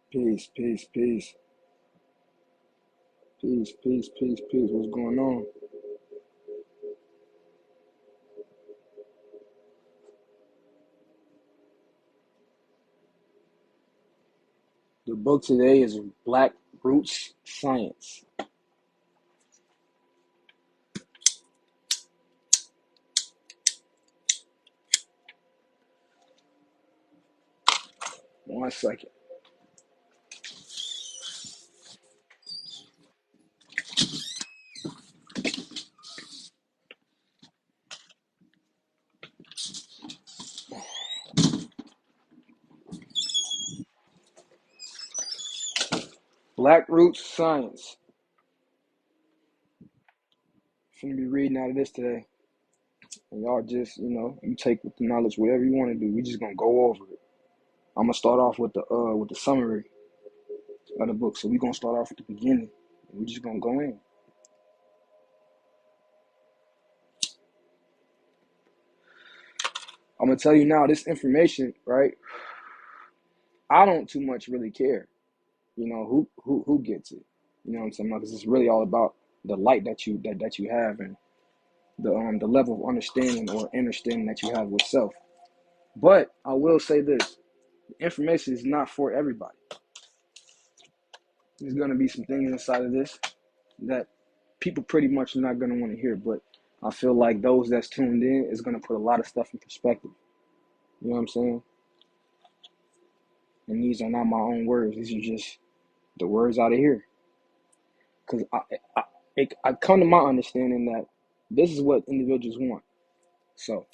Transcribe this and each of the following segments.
Peace, peace, peace, peace, peace, peace, peace. What's going on? The book today is Black Roots Science. One second. Black Roots Science. I'm gonna be reading out of this today. And y'all just, you take with the knowledge whatever you want to do. We just gonna go over it. I'm gonna start off with the summary of the book. So we gonna start off at the beginning. We just gonna go in. I'm gonna tell you now, this information, right? I don't too much really care. Who gets it. You know what I'm saying? Because it's really all about the light that you have, and the level of understanding or understanding that you have with self. But I will say this: information is not for everybody. There's gonna be some things inside of this that people pretty much are not gonna want to hear. But I feel like those that's tuned in is gonna put a lot of stuff in perspective. You know what I'm saying? And these are not my own words. These are just the words out of here. Because I come to my understanding that this is what individuals want. So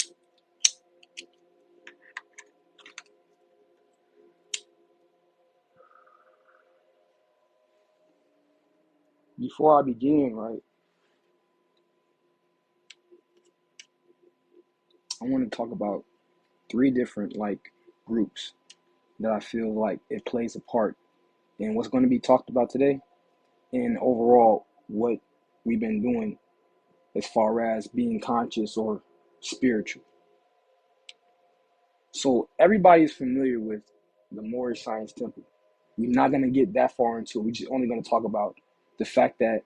before I begin, right, I want to talk about three different groups that I feel like it plays a part in what's going to be talked about today, and overall what we've been doing as far as being conscious or spiritual. So everybody is familiar with the Moorish Science Temple. We're not going to get that far into it. We're just only going to talk about the fact that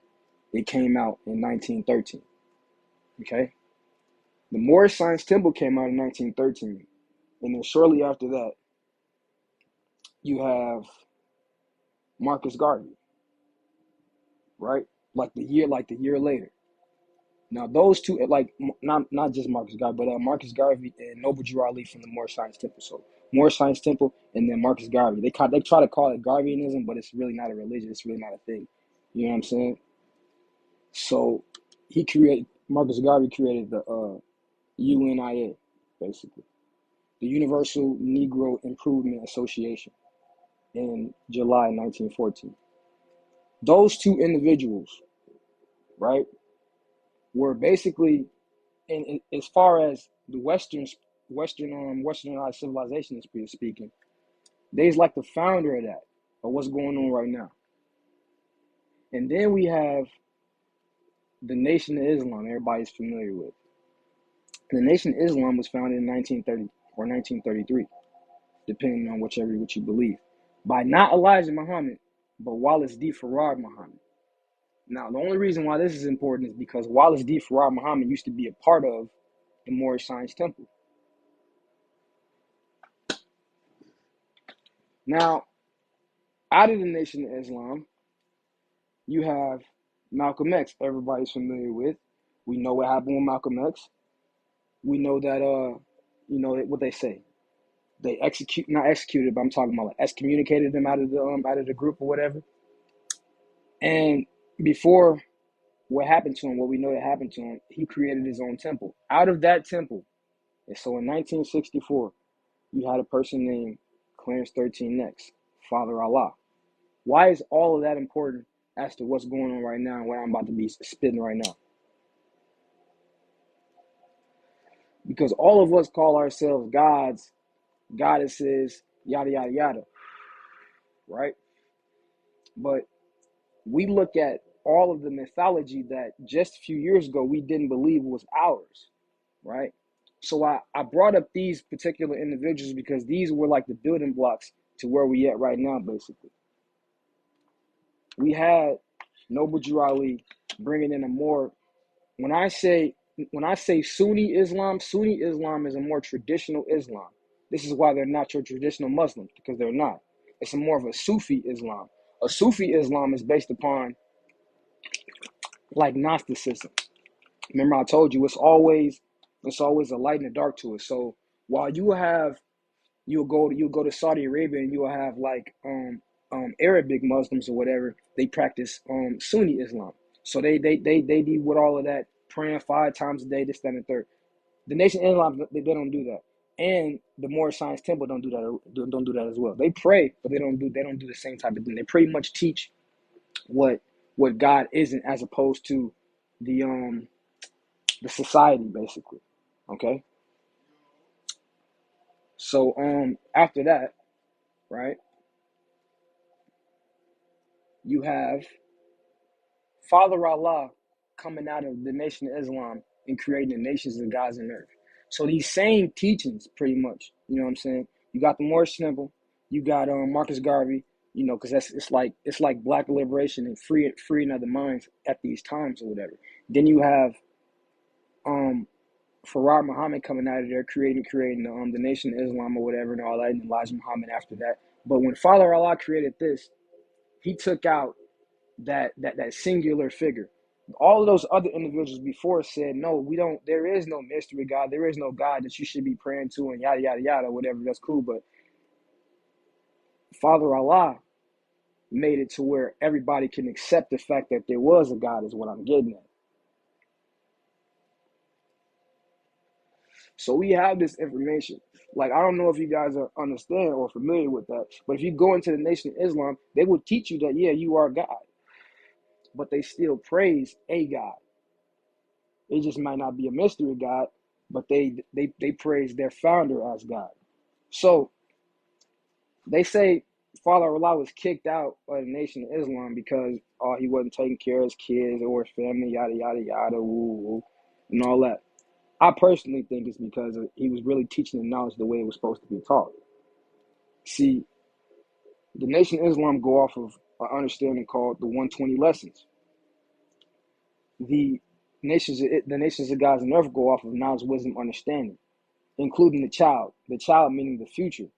it came out in 1913. Okay? The Moorish Science Temple came out in 1913. And then shortly after that, you have Marcus Garvey, right? Like the year later. Now those two, not just Marcus Garvey, but Marcus Garvey and Noble Drew Ali from the Moorish Science Temple. So Moorish Science Temple and then Marcus Garvey. They try to call it Garveyism, but it's really not a religion. It's really not a thing. You know what I'm saying? So Marcus Garvey created the UNIA, basically, the Universal Negro Improvement Association, in July 1914. Those two individuals, right, were basically, as far as the westernized civilization is speaking, they's like the founder of what's going on right now. And then we have the Nation of Islam. Everybody's familiar with. The Nation of Islam was founded in 1930 or 1933, depending on what you believe, by not Elijah Muhammad, but Wallace D. Farrar Muhammad. Now, the only reason why this is important is because Wallace D. Farrar Muhammad used to be a part of the Moorish Science Temple. Now, out of the Nation of Islam, you have Malcolm X. Everybody's familiar with. We know what happened with Malcolm X. We know that, what they say. They not executed, but I'm talking about like excommunicated them out of the group or whatever. And before what happened to him, what we know that happened to him, he created his own temple. Out of that temple, and so in 1964, you had a person named Clarence 13 X, Father Allah. Why is all of that important as to what's going on right now and what I'm about to be spitting right now? Because all of us call ourselves gods, goddesses, yada, yada, yada, right? But we look at all of the mythology that just a few years ago we didn't believe was ours, right? So I brought up these particular individuals because these were like the building blocks to where we at right now, basically. We had Noble Drew Ali bringing in a more, when I say Sunni Islam is a more traditional Islam. This is why they're not your traditional Muslims, because they're not. It's a more of a Sufi Islam. A Sufi Islam is based upon like Gnosticism. Remember, I told you it's always a light and a dark to it. So while you'll go to Saudi Arabia and you'll have like Arabic Muslims or whatever, they practice Sunni Islam. So they do with all of that praying 5 times a day, this, that, and the third. The Nation of Islam, they don't do that, and the Moorish Science Temple don't do that. Don't do that as well. They pray, but they don't do the same type of thing. They pretty much teach what God isn't, as opposed to the society, basically. Okay. So after that, right, you have Father Allah coming out of the Nation of Islam and creating the nations of gods and earth. So these same teachings, pretty much, you know what I'm saying? You got the Moorish Temple, you got Marcus Garvey, you know, because it's like black liberation and freeing of the minds at these times or whatever. Then you have Farad Muhammad coming out of there, creating the Nation of Islam or whatever and all that, and Elijah Muhammad after that. But when Father Allah created this, he took out that singular figure. All of those other individuals before said, no, we don't, there is no mystery God, there is no God that you should be praying to, and yada yada yada, whatever. That's cool. But Father Allah made it to where everybody can accept the fact that there was a God, is what I'm getting at. So we have this information. Like, I don't know if you guys are understand or familiar with that, but if you go into the Nation of Islam, they will teach you that, yeah, you are God, but they still praise a God. It just might not be a mystery God, but they praise their founder as God. So they say Father Allah was kicked out of the Nation of Islam because he wasn't taking care of his kids or his family, yada yada yada, woo, woo, and all that. I personally think it's because he was really teaching the knowledge the way it was supposed to be taught. See, the Nation of Islam go off of an understanding called the 120 lessons. The nations of gods and earth go off of knowledge, wisdom, understanding, including the child. The child meaning the future.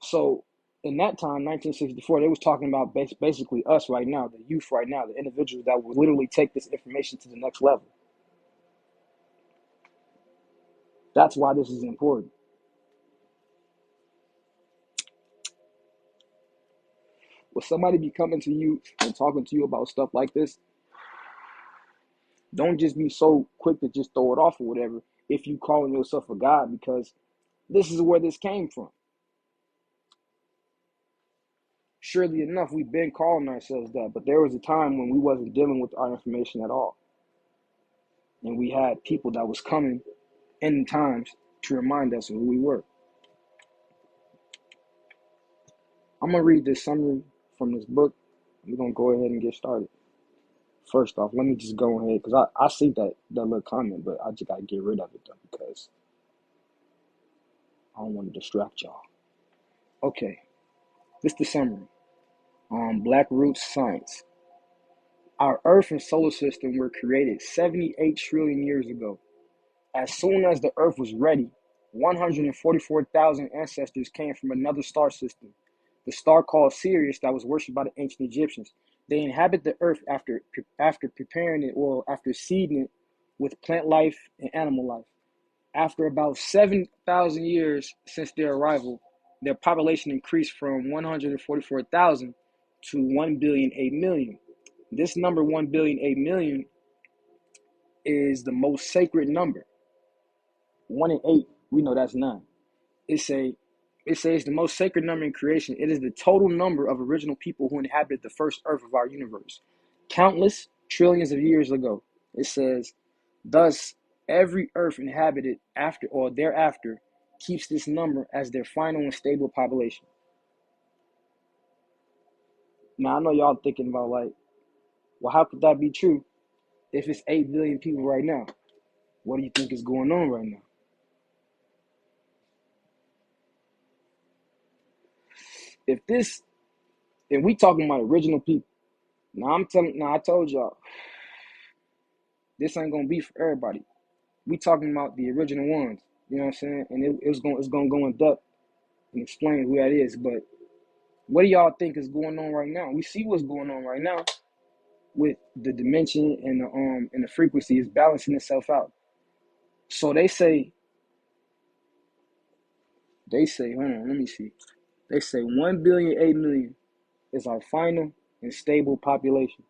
So in that time, 1964, they was talking about basically us right now, the youth right now, the individuals that will literally take this information to the next level. That's why this is important. Will somebody be coming to you and talking to you about stuff like this? Don't just be so quick to just throw it off or whatever if you calling yourself a God, because this is where this came from. Surely enough, we've been calling ourselves that, but there was a time when we wasn't dealing with our information at all. And we had people that was coming in times to remind us of who we were. I'm going to read this summary from this book. We're going to go ahead and get started. First off, let me just go ahead, because I see that little comment, but I just got to get rid of it, though, because I don't want to distract y'all. Okay, this is the summary. Blackroots Science. Our Earth and solar system were created 78 trillion years ago. As soon as the Earth was ready, 144,000 ancestors came from another star system, the star called Sirius, that was worshipped by the ancient Egyptians. They inhabit the Earth after preparing it, or after seeding it with plant life and animal life. After about 7,000 years since their arrival, their population increased from 144,000 to 1,000,000,008,000,000. This number, 1,000,008,000,000, is the most sacred number. 1 and 8, we know that's 9. It says the most sacred number in creation. It is the total number of original people who inhabited the first earth of our universe, countless trillions of years ago. It says, thus, every earth inhabited after or thereafter keeps this number as their final and stable population. Now, I know y'all thinking about, like, well, how could that be true if it's 8 billion people right now? What do you think is going on right now? If we talking about original people, Now I told y'all this ain't gonna be for everybody. We talking about the original ones. You know what I'm saying? And it's gonna go in depth and explain who that is. But what do y'all think is going on right now? We see what's going on right now with the dimension and the frequency is balancing itself out. So hold on, let me see. They say 1,000,000,008,000,000 is our final and stable population.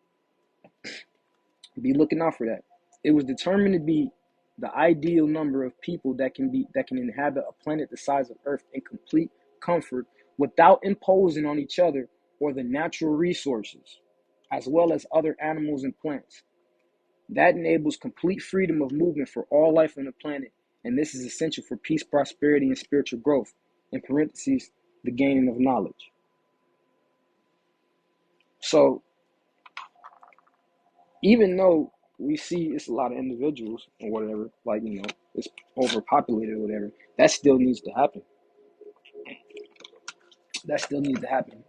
Be looking out for that. It was determined to be the ideal number of people that can inhabit a planet the size of Earth in complete comfort without imposing on each other or the natural resources, as well as other animals and plants. That enables complete freedom of movement for all life on the planet, and this is essential for peace, prosperity, and spiritual growth. In parentheses, the gaining of knowledge. So even though we see it's a lot of individuals or whatever, like, it's overpopulated or whatever, that still needs to happen. That still needs to happen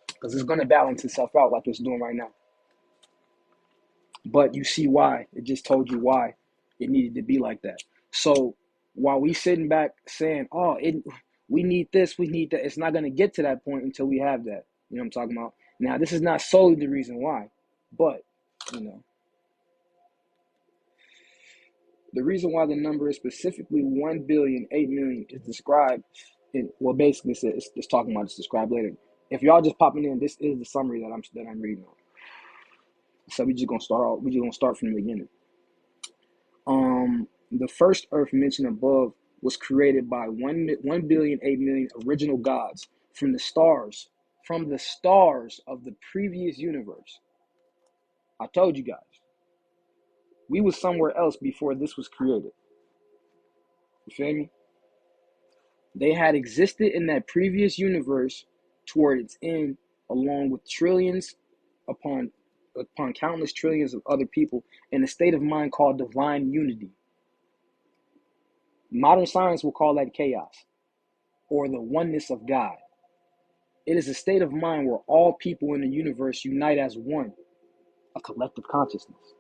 because it's going to balance itself out like it's doing right now. But you see why. It just told you why it needed to be like that. So while we sitting back saying, oh, we need this, we need that, it's not going to get to that point until we have that. You know what I'm talking about? Now, this is not solely the reason why, but, the reason why the number is specifically 1,000,008,000,000 is described in, well, basically it's talking about, it's described later. If y'all just popping in, this is the summary that I'm reading on. So we just gonna start from the beginning. The first Earth mentioned above was created by 1,000,008,000,000 original gods from the stars of the previous universe. I told you guys, we was somewhere else before this was created. You feel me? They had existed in that previous universe toward its end, along with trillions upon countless trillions of other people in a state of mind called divine unity. Modern science will call that chaos or the oneness of God. It is a state of mind where all people in the universe unite as one, a collective consciousness.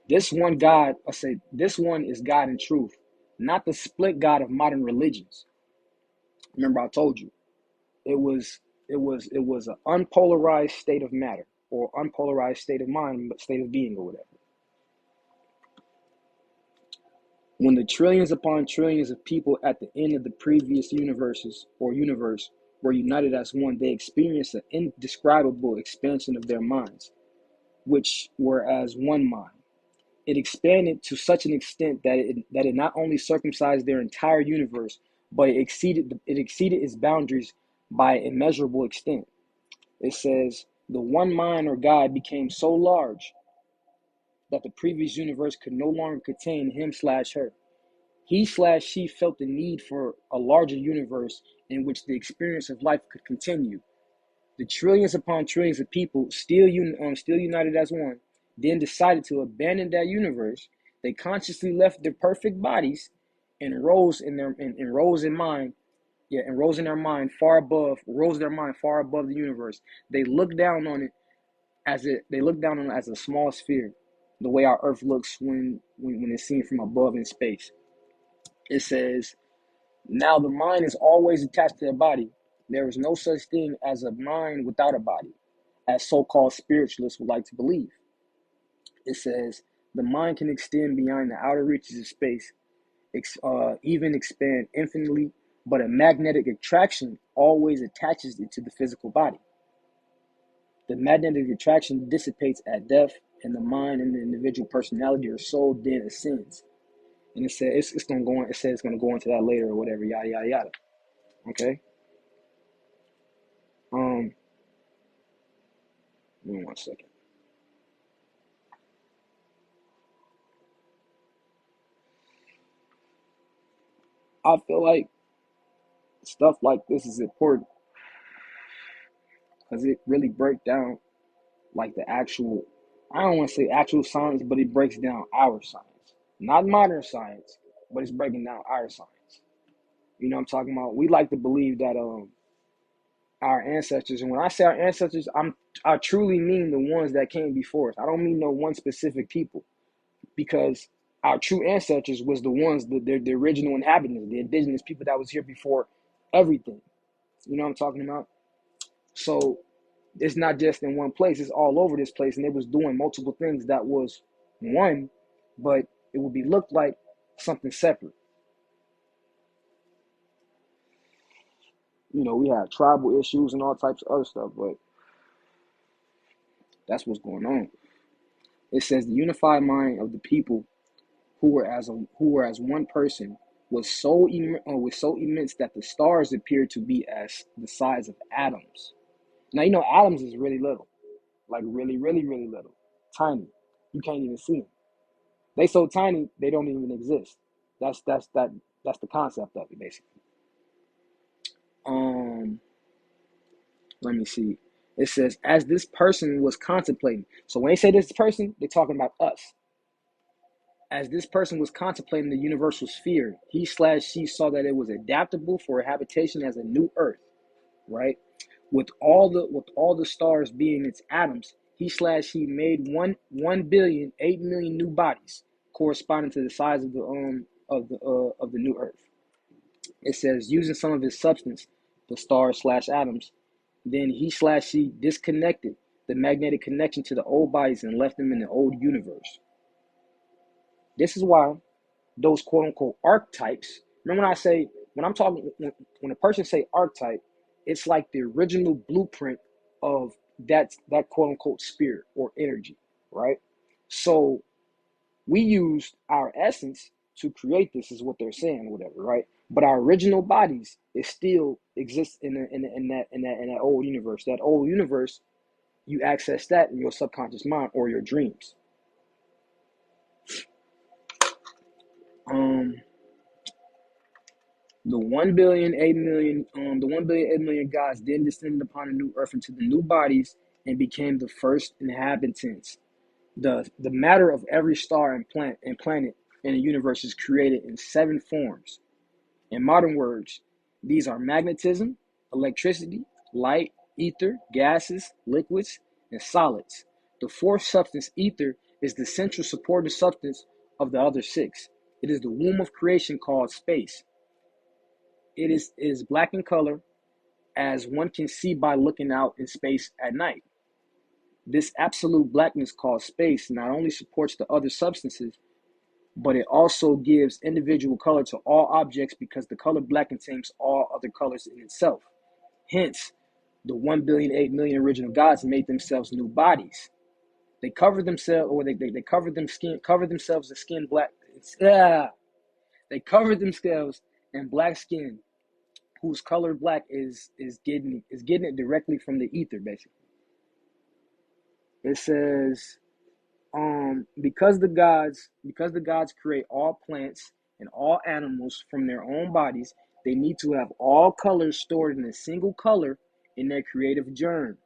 This one is God in truth, not the split God of modern religions. Remember, I told you, it was an unpolarized state of matter or unpolarized state of mind, state of being or whatever. When the trillions upon trillions of people at the end of the previous universe were united as one, they experienced an indescribable expansion of their minds, which were as one mind. It expanded to such an extent that it not only circumcised their entire universe, but it exceeded its boundaries by an immeasurable extent. It says, the one mind or God became so large that the previous universe could no longer contain him/her. He/she felt the need for a larger universe in which the experience of life could continue. The trillions upon trillions of people, still united as one, then decided to abandon that universe. They consciously left their perfect bodies and rose in their mind rose their mind far above the universe. They looked down on it as a small sphere, the way our Earth looks when it's seen from above in space. It says, now the mind is always attached to the body. There is no such thing as a mind without a body, as so-called spiritualists would like to believe. It says, the mind can extend beyond the outer reaches of space, even expand infinitely, but a magnetic attraction always attaches it to the physical body. The magnetic attraction dissipates at death, and the mind and the individual personality or soul then ascends. And it says it's gonna go on. It says it's gonna go into that later or whatever. Yada yada yada. Okay. Give me 1 second. I feel like stuff like this is important because it really breaks down like the actual. I don't want to say actual science, but it breaks down our science, not modern science, but it's breaking down our science. You know what I'm talking about? We like to believe that our ancestors. And when I say our ancestors, I truly mean the ones that came before us. I don't mean no one specific people, because our true ancestors was the ones that they're the original inhabitants, the indigenous people that was here before everything. You know what I'm talking about? So it's not just in one place, it's all over this place. And they was doing multiple things that was one, but it would be looked like something separate. You know, we have tribal issues and all types of other stuff, but that's what's going on. It says the unified mind of the people who were as one person was so immense that the stars appeared to be as the size of atoms. Now you know atoms is really little, like really, really, really little, tiny. You can't even see them. They so tiny they don't even exist. That's the concept of it basically. Um, Let me see. It says as this person was contemplating. So when they say this person, they're talking about us. As this person was contemplating the universal sphere, he/she saw that it was adaptable for habitation as a new Earth, right? With all the stars being its atoms, he/she made 1,000,000,008 million new bodies, corresponding to the size of the new Earth. It says using some of its substance, the stars/atoms, then he/she disconnected the magnetic connection to the old bodies and left them in the old universe. This is why those quote unquote archetypes. Remember when I'm talking when a person say archetype, it's like the original blueprint of that quote unquote spirit or energy, right? So we used our essence to create this, is what they're saying, or whatever, right? But our original bodies, it still exists in that old universe. That old universe, you access that in your subconscious mind or your dreams. Um, The 1,000,000,008 million gods then descended upon the new earth into the new bodies and became the first inhabitants. The matter of every star and planet in the universe is created in 7 forms. In modern words, these are magnetism, electricity, light, ether, gases, liquids, and solids. The fourth substance, ether, is the central supporting substance of the other 6. It is the womb of creation called space. It is black in color, as one can see by looking out in space at night. This absolute blackness called space not only supports the other substances, but it also gives individual color to all objects because the color black contains all other colors in itself. Hence, the 1,000,008,000,000 original gods made themselves new bodies. They covered themselves, or they covered themselves in skin black. They covered themselves in black skin, whose color black is getting it directly from the ether, basically. It says, because the gods create all plants and all animals from their own bodies, they need to have all colors stored in a single color in their creative germ,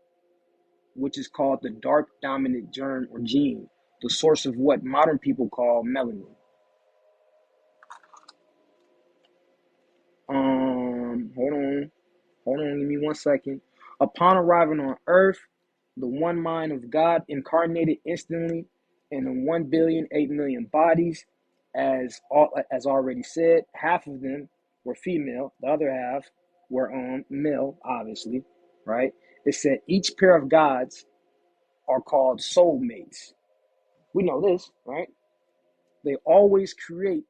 which is called the dark dominant germ or gene, the source of what modern people call melanin. Hold on, give me 1 second. Upon arriving on earth, the one mind of God incarnated instantly in the 1,000,008,000,000 bodies. As already said, half of them were female, the other half were male, obviously, right? It said each pair of gods are called soulmates. We know this, right? They always create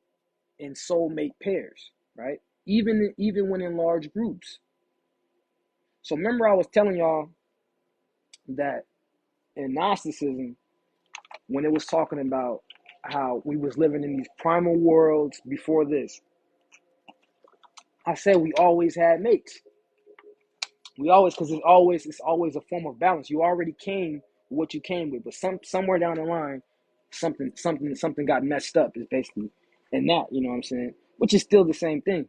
in soulmate pairs, right? Even when in large groups. So remember I was telling y'all that in Gnosticism, when it was talking about how we was living in these primal worlds before this, I said we always had mates. We always, because it's always a form of balance. You already came with what you came with, but somewhere down the line, something got messed up. Is basically, and that, you know what I'm saying, which is still the same thing.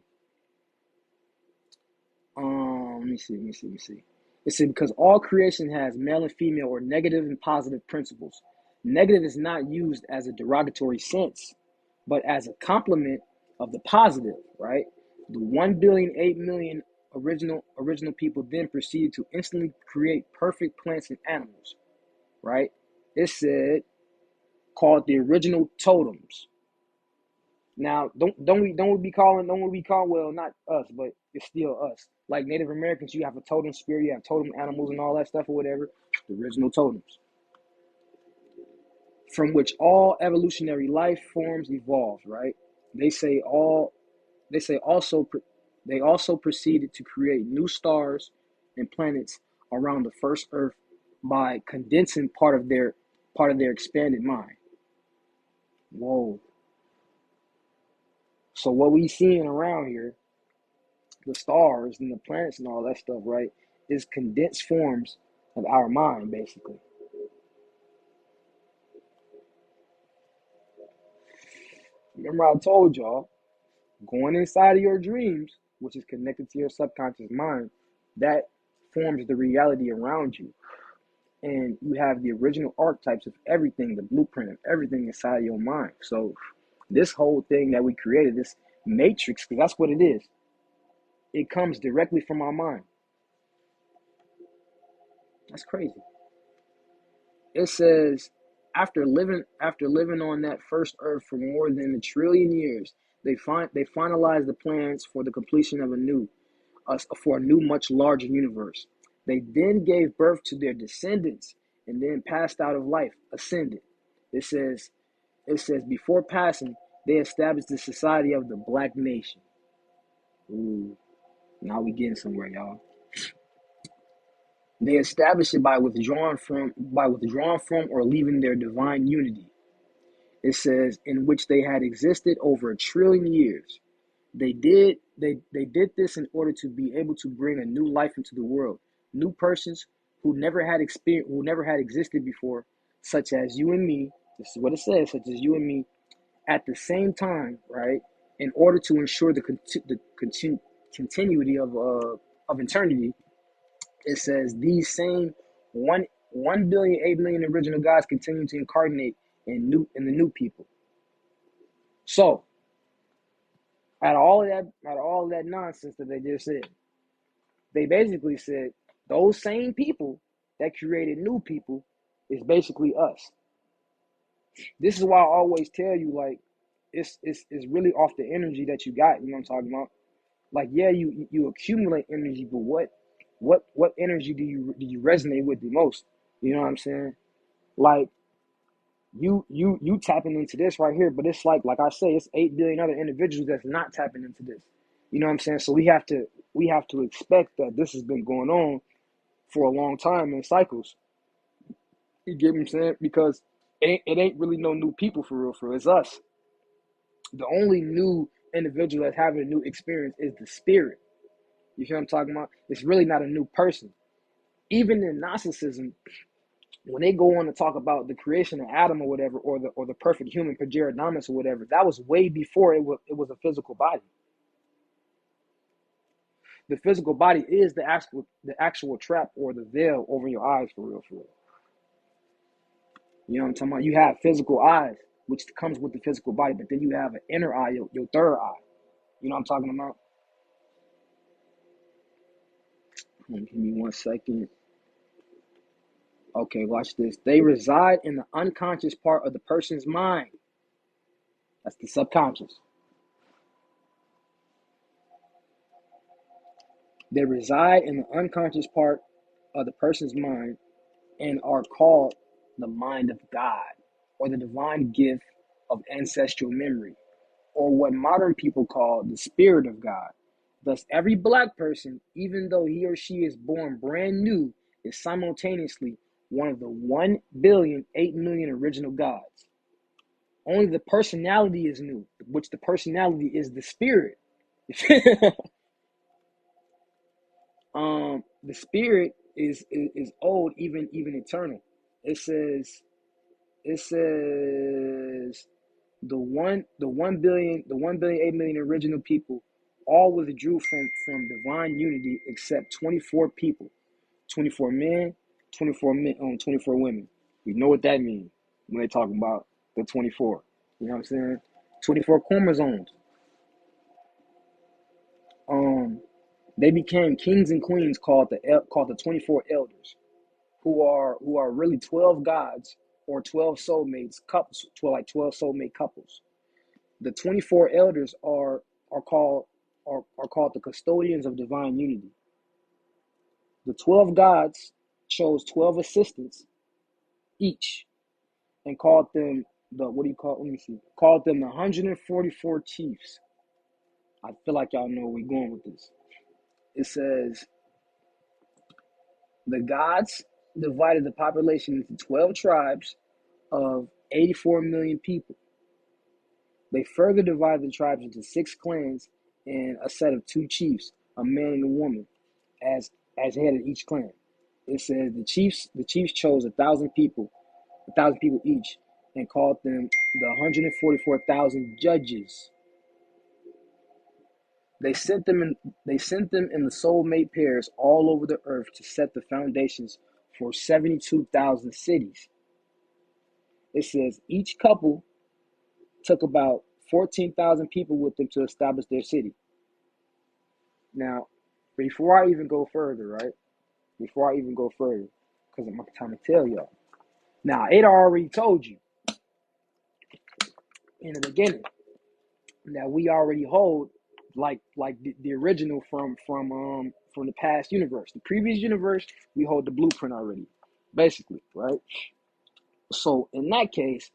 Let me see. It said because all creation has male and female or negative and positive principles. Negative is not used as a derogatory sense, but as a complement of the positive, right? The 1,000,008,000,000 original people then proceeded to instantly create perfect plants and animals, right? It said called the original totems. Now, don't we call, well, not us, but it's still us. Like Native Americans, you have a totem spirit, you have totem animals and all that stuff or whatever. The original totems, from which all evolutionary life forms evolved, right? They say all they say also they also proceeded to create new stars and planets around the first Earth by condensing part of their expanded mind. Whoa. So what we seeing around here, the stars and the planets and all that stuff, right, is condensed forms of our mind, basically. Remember I told y'all, going inside of your dreams, which is connected to your subconscious mind, that forms the reality around you. And you have the original archetypes of everything, the blueprint of everything inside of your mind. So this whole thing that we created, this matrix, because that's what it is, it comes directly from our mind. That's crazy. It says after living on that first earth for more than 1 trillion years, they finalized the plans for the completion of a new much larger universe. They then gave birth to their descendants and then passed out of life, ascended. It says before passing, they established the society of the Black Nation. Ooh, now we getting somewhere, y'all. They established it by withdrawing from or leaving their divine unity. It says in which they had existed over 1 trillion years. They did this in order to be able to bring a new life into the world, new persons who never had existed before, such as you and me. This is what it says, such as you and me, at the same time, right? In order to ensure the continuity of eternity, it says these same 1,000,000,000 8 million original gods continue to incarnate in the new people. So out of all of that nonsense that they just said, they basically said those same people that created new people is basically us. This is why I always tell you, like, it's really off the energy that you got. You know what I'm talking about? Like, yeah, you accumulate energy, but what energy do you resonate with the most? You know what I'm saying? Like, you tapping into this right here, but it's like I say, it's 8 billion other individuals that's not tapping into this. You know what I'm saying? So we have to expect that this has been going on for a long time in cycles. You get what I'm saying? Because it ain't really no new people for real, for real. It's us. The only new individual that's having a new experience is the spirit. You feel what I'm talking about? It's really not a new person. Even in Gnosticism, when they go on to talk about the creation of Adam or whatever, or the perfect human, Pageradamus or whatever, that was way before it was a physical body. The physical body is the actual trap or the veil over your eyes, for real, for real. You know what I'm talking about? You have physical eyes, which comes with the physical body, but then you have an inner eye, your third eye. You know what I'm talking about? Give me 1 second. Okay, watch this. They reside in the unconscious part of the person's mind. That's the subconscious. They reside in the unconscious part of the person's mind and are called the mind of God, or the divine gift of ancestral memory, or what modern people call the spirit of God. Thus, every Black person, even though he or she is born brand new, is simultaneously one of the 1,000,000,000 8 million original gods. Only the personality is new, which the personality is the spirit. The spirit is old, even eternal. It says the 1,000,000,000 8 million original people all withdrew from divine unity except 24 people, 24 men, 24 women. You know what that means when they talking about the 24. You know what I'm saying? 24 chromosomes. Um, They became kings and queens called the 24 elders, who are really 12 gods or 12 soulmates couples, 12 soulmate couples. The 24 elders are called are called the custodians of divine unity. The 12 gods chose 12 assistants each and called them the what do you call? Let me see. Called them the 144 chiefs. I feel like y'all know where we're going with this. It says the gods divided the population into 12 tribes of 84 million people. They further divided the tribes into 6 clans and a set of 2 chiefs, a man and a woman, as head of each clan. It says the chiefs chose 1,000 people each, and called them the 144,000 judges. They sent them in the soulmate pairs all over the earth to set the foundations for 72,000 cities. It says each couple took about 14,000 people with them to establish their city. Now, before I even go further, right? Before I even go further, because I'm trying to tell y'all. Now, it already told you in the beginning that we already hold like the original from the past universe. The previous universe, we hold the blueprint already, basically, right? So in that case,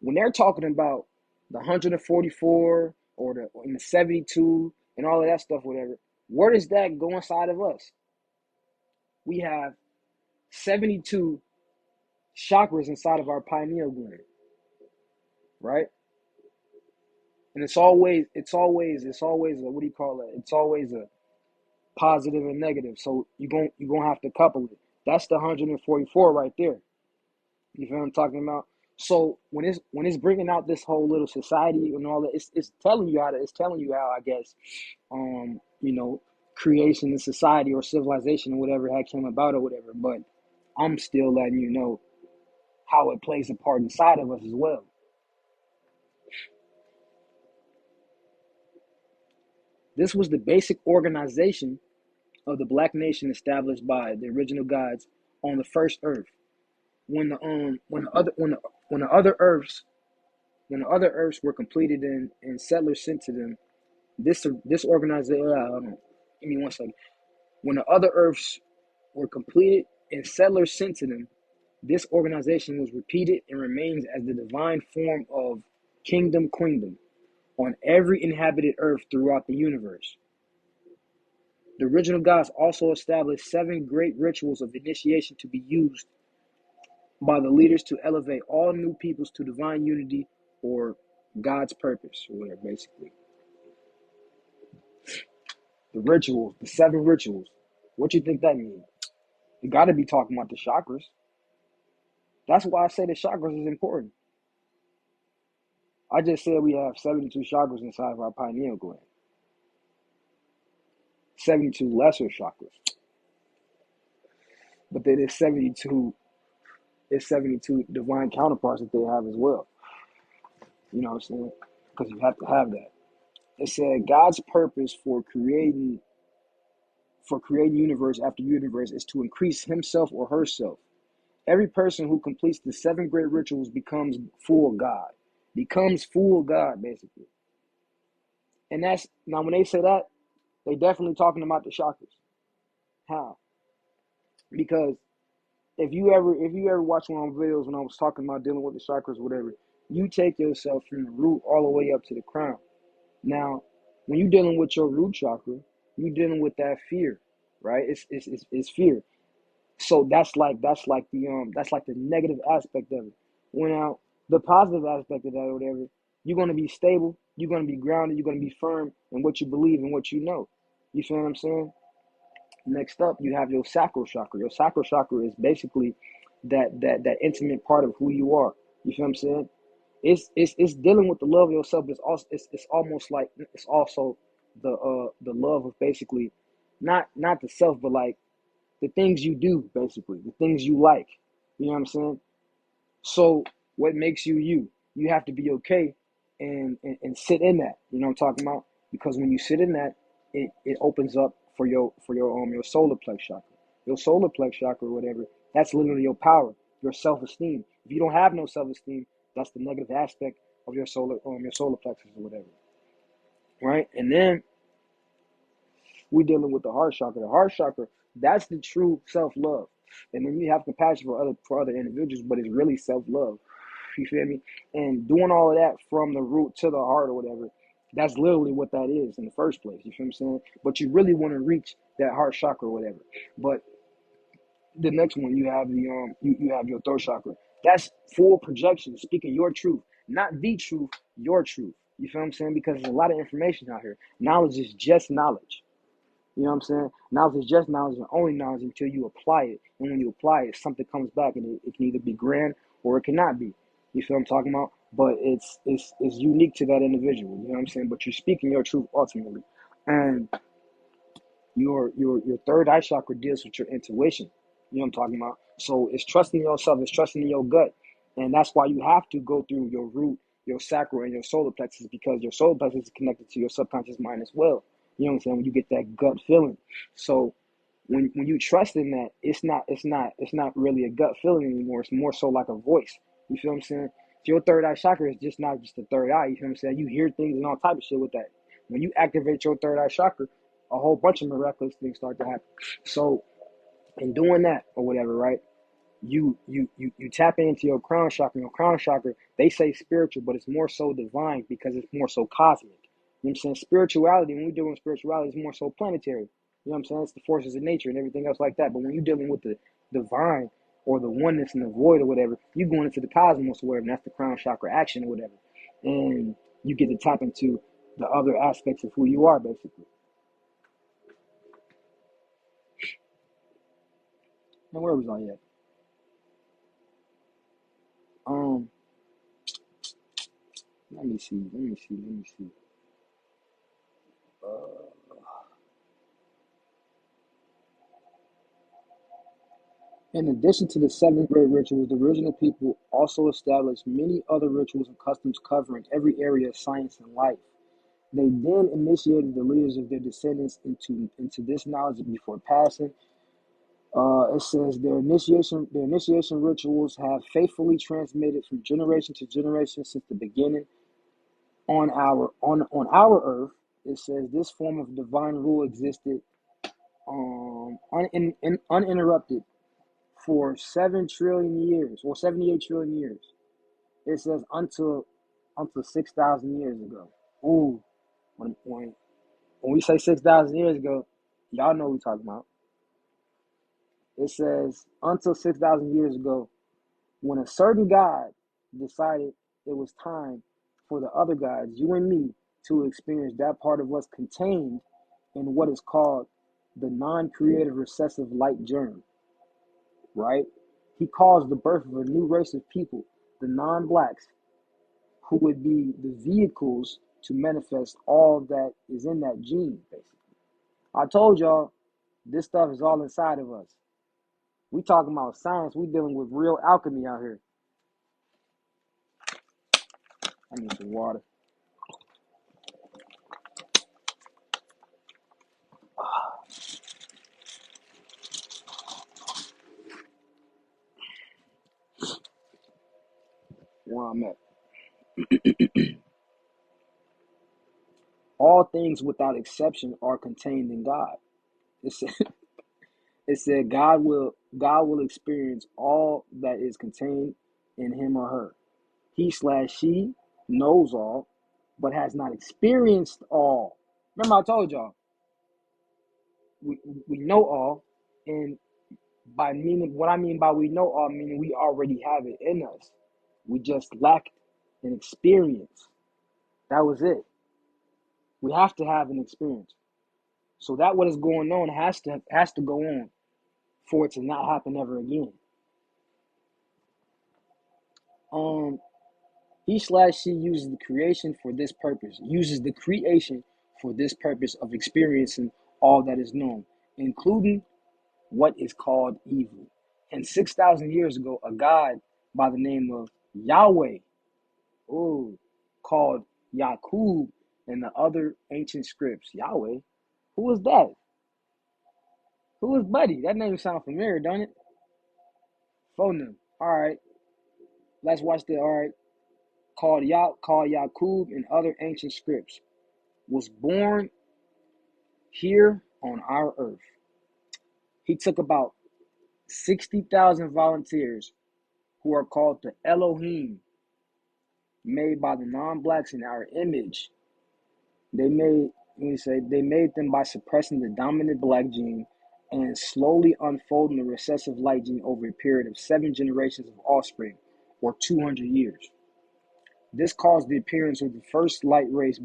when they're talking about the 144 or the 72 and all of that stuff, whatever, where does that go inside of us? We have 72 chakras inside of our pineal gland, right? And it's always a, what do you call it? It's always a positive and negative. So you're gonna have to couple it. That's the 144 right there. You feel what I'm talking about? So when it's bringing out this whole little society and all that, it's telling you how I guess creation and society or civilization or whatever had came about or whatever. But I'm still letting you know how it plays a part inside of us as well. This was the basic organization of the black nation established by the original gods on the first earth. When the other earths were completed and settlers sent to them, this organization. Give me one second. When the other earths were completed and settlers sent to them, this organization was repeated and remains as the divine form of kingdom queendom on every inhabited earth throughout the universe. The original gods also established 7 great rituals of initiation to be used by the leaders to elevate all new peoples to divine unity or God's purpose, or whatever, basically. The rituals, the 7 rituals. What you think that means? You got to be talking about the chakras. That's why I say the chakras is important. I just said we have 72 chakras inside of our pineal gland. 72 lesser chakras. But then it's 72 divine counterparts that they have as well. You know what I'm saying? Because you have to have that. It said God's purpose for creating universe after universe is to increase himself or herself. Every person who completes the 7 great rituals becomes full God. Becomes full God, basically. And that's now when they say that, they definitely talking about the chakras. How? Because if you ever watch one of my videos when I was talking about dealing with the chakras, whatever, you take yourself from the root all the way up to the crown. Now, when you're dealing with your root chakra, you're dealing with that fear, right? It's fear. So that's like the negative aspect of it. When now the positive aspect of that or whatever, you're gonna be stable, you're gonna be grounded, you're gonna be firm in what you believe and what you know. You feel what I'm saying? Next up, you have your sacral chakra. Your sacral chakra is basically that intimate part of who you are. You feel what I'm saying? It's dealing with the love of yourself. But it's almost like it's also the love of basically not the self, but like the things you do, basically the things you like. You know what I'm saying? So what makes you you? You have to be okay and sit in that. You know what I'm talking about? Because when you sit in that, it opens up your solar plex chakra. Your solar plex chakra or whatever, that's literally your power, your self-esteem. If you don't have no self-esteem, that's the negative aspect of your solar plexus or whatever. Right? And then we're dealing with the heart chakra. The heart chakra, that's the true self-love. And then you have compassion for other individuals, but it's really self-love. You feel me? And doing all of that from the root to the heart or whatever, that's literally what that is in the first place. You feel what I'm saying? But you really want to reach that heart chakra or whatever. But the next one, you have you have your throat chakra. That's full projection, speaking your truth, not the truth, your truth. You feel what I'm saying? Because there's a lot of information out here. Knowledge is just knowledge. You know what I'm saying? Knowledge is just knowledge and only knowledge until you apply it. And when you apply it, something comes back, and it can either be grand or it cannot be. You feel what I'm talking about? But it's unique to that individual. You know what I'm saying? But you're speaking your truth ultimately. And your third eye chakra deals with your intuition. You know what I'm talking about? So it's trusting yourself, it's trusting in your gut. And that's why you have to go through your root, your sacral, and your solar plexus, because your solar plexus is connected to your subconscious mind as well. You know what I'm saying? When you get that gut feeling. So when you trust in that, it's not really a gut feeling anymore. It's more so like a voice. You feel what I'm saying? So your third eye chakra is just not just the third eye. You feel what I'm saying? You hear things and all type of shit with that. When you activate your third eye chakra, a whole bunch of miraculous things start to happen. So in doing that or whatever, right? You tap into your crown chakra. Your crown chakra, they say spiritual, but it's more so divine because it's more so cosmic. You know what I'm saying? Spirituality, when we're dealing with spirituality, is more so planetary. You know what I'm saying? It's the forces of nature and everything else like that. But when you're dealing with the divine or the oneness and the void or whatever, you're going into the cosmos or whatever, and that's the crown chakra action or whatever. And you get to tap into the other aspects of who you are, basically. Now, where was I at? Um, let me see. In addition to the seven great rituals, the original people also established many other rituals and customs covering every area of science and life. They then initiated the leaders of their descendants into this knowledge before passing. It says their initiation rituals have faithfully transmitted from generation to generation since the beginning. On our earth, it says this form of divine rule existed uninterrupted for 7 trillion years or 78 trillion years. It says until 6,000 years ago. Ooh, when we say 6,000 years ago, y'all know what we're talking about. It says until 6,000 years ago, when a certain God decided it was time for the other gods, you and me, to experience that part of what's contained in what is called the non-creative recessive light germ, right? He caused the birth of a new race of people, the non-blacks, who would be the vehicles to manifest all that is in that gene, basically. I told y'all, this stuff is all inside of us. We talking about science. We dealing with real alchemy out here. I need some water. Where I'm at. All things without exception are contained in God. It said, it said God will experience all that is contained in him or her. He/she knows all, but has not experienced all. Remember I told y'all, we know all, and by meaning what I mean by we know all, meaning we already have it in us. We just lack an experience. That was it. We have to have an experience. So that what is going on has to go on for it to not happen ever again. Um, he/she uses the creation for this purpose. Uses the creation for this purpose of experiencing all that is known, including what is called evil. And 6,000 years ago, a god by the name of Yahweh, called Yakub in the other ancient scripts. Yahweh, who is that? Who is Buddy? That name sounds familiar, don't it? Phonem. All right, let's watch the. All right, called Yaqub in other ancient scripts, was born here on our earth. He took about 60,000 volunteers who are called the Elohim, made by the non-blacks in our image. They made them by suppressing the dominant black gene and slowly unfolding the recessive light gene over a period of 7 generations of offspring, or 200 years. This caused the appearance of the first light race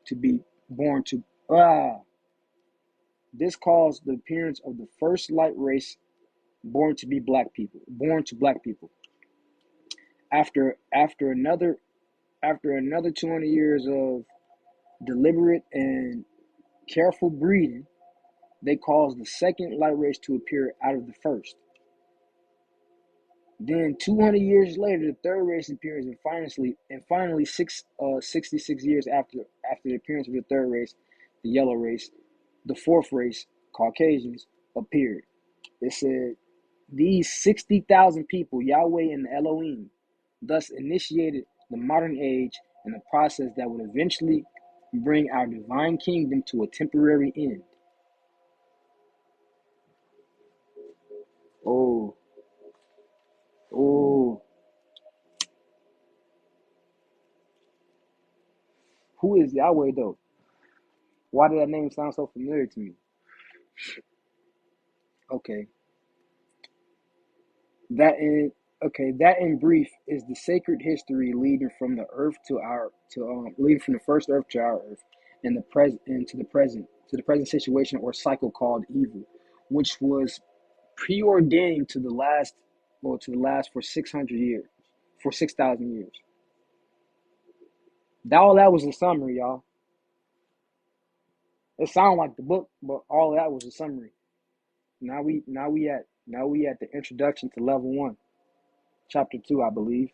to be born to ah. This caused the appearance of the first light race born to black people. After after another after another 200 years of deliberate and careful breeding, they caused the second light race to appear out of the first. Then 200 years later, the third race appears, and finally 66 years after the appearance of the third race, the yellow race, the fourth race, Caucasians, appeared. It said, these 60,000 people, Yahweh and the Elohim, thus initiated the modern age and a process that would eventually bring our divine kingdom to a temporary end. Oh, oh, who is Yahweh though? Why did that name sound so familiar to me? Okay, that in that in brief is the sacred history leading from the earth to leading from the first earth to our earth, and the present and to the present situation or cycle called evil, which was preordained to the last for 600 years, for 6,000 years. That was a summary, y'all. It sounded like the book, but all of that was a summary. Now we at the introduction to level 1, chapter 2, I believe.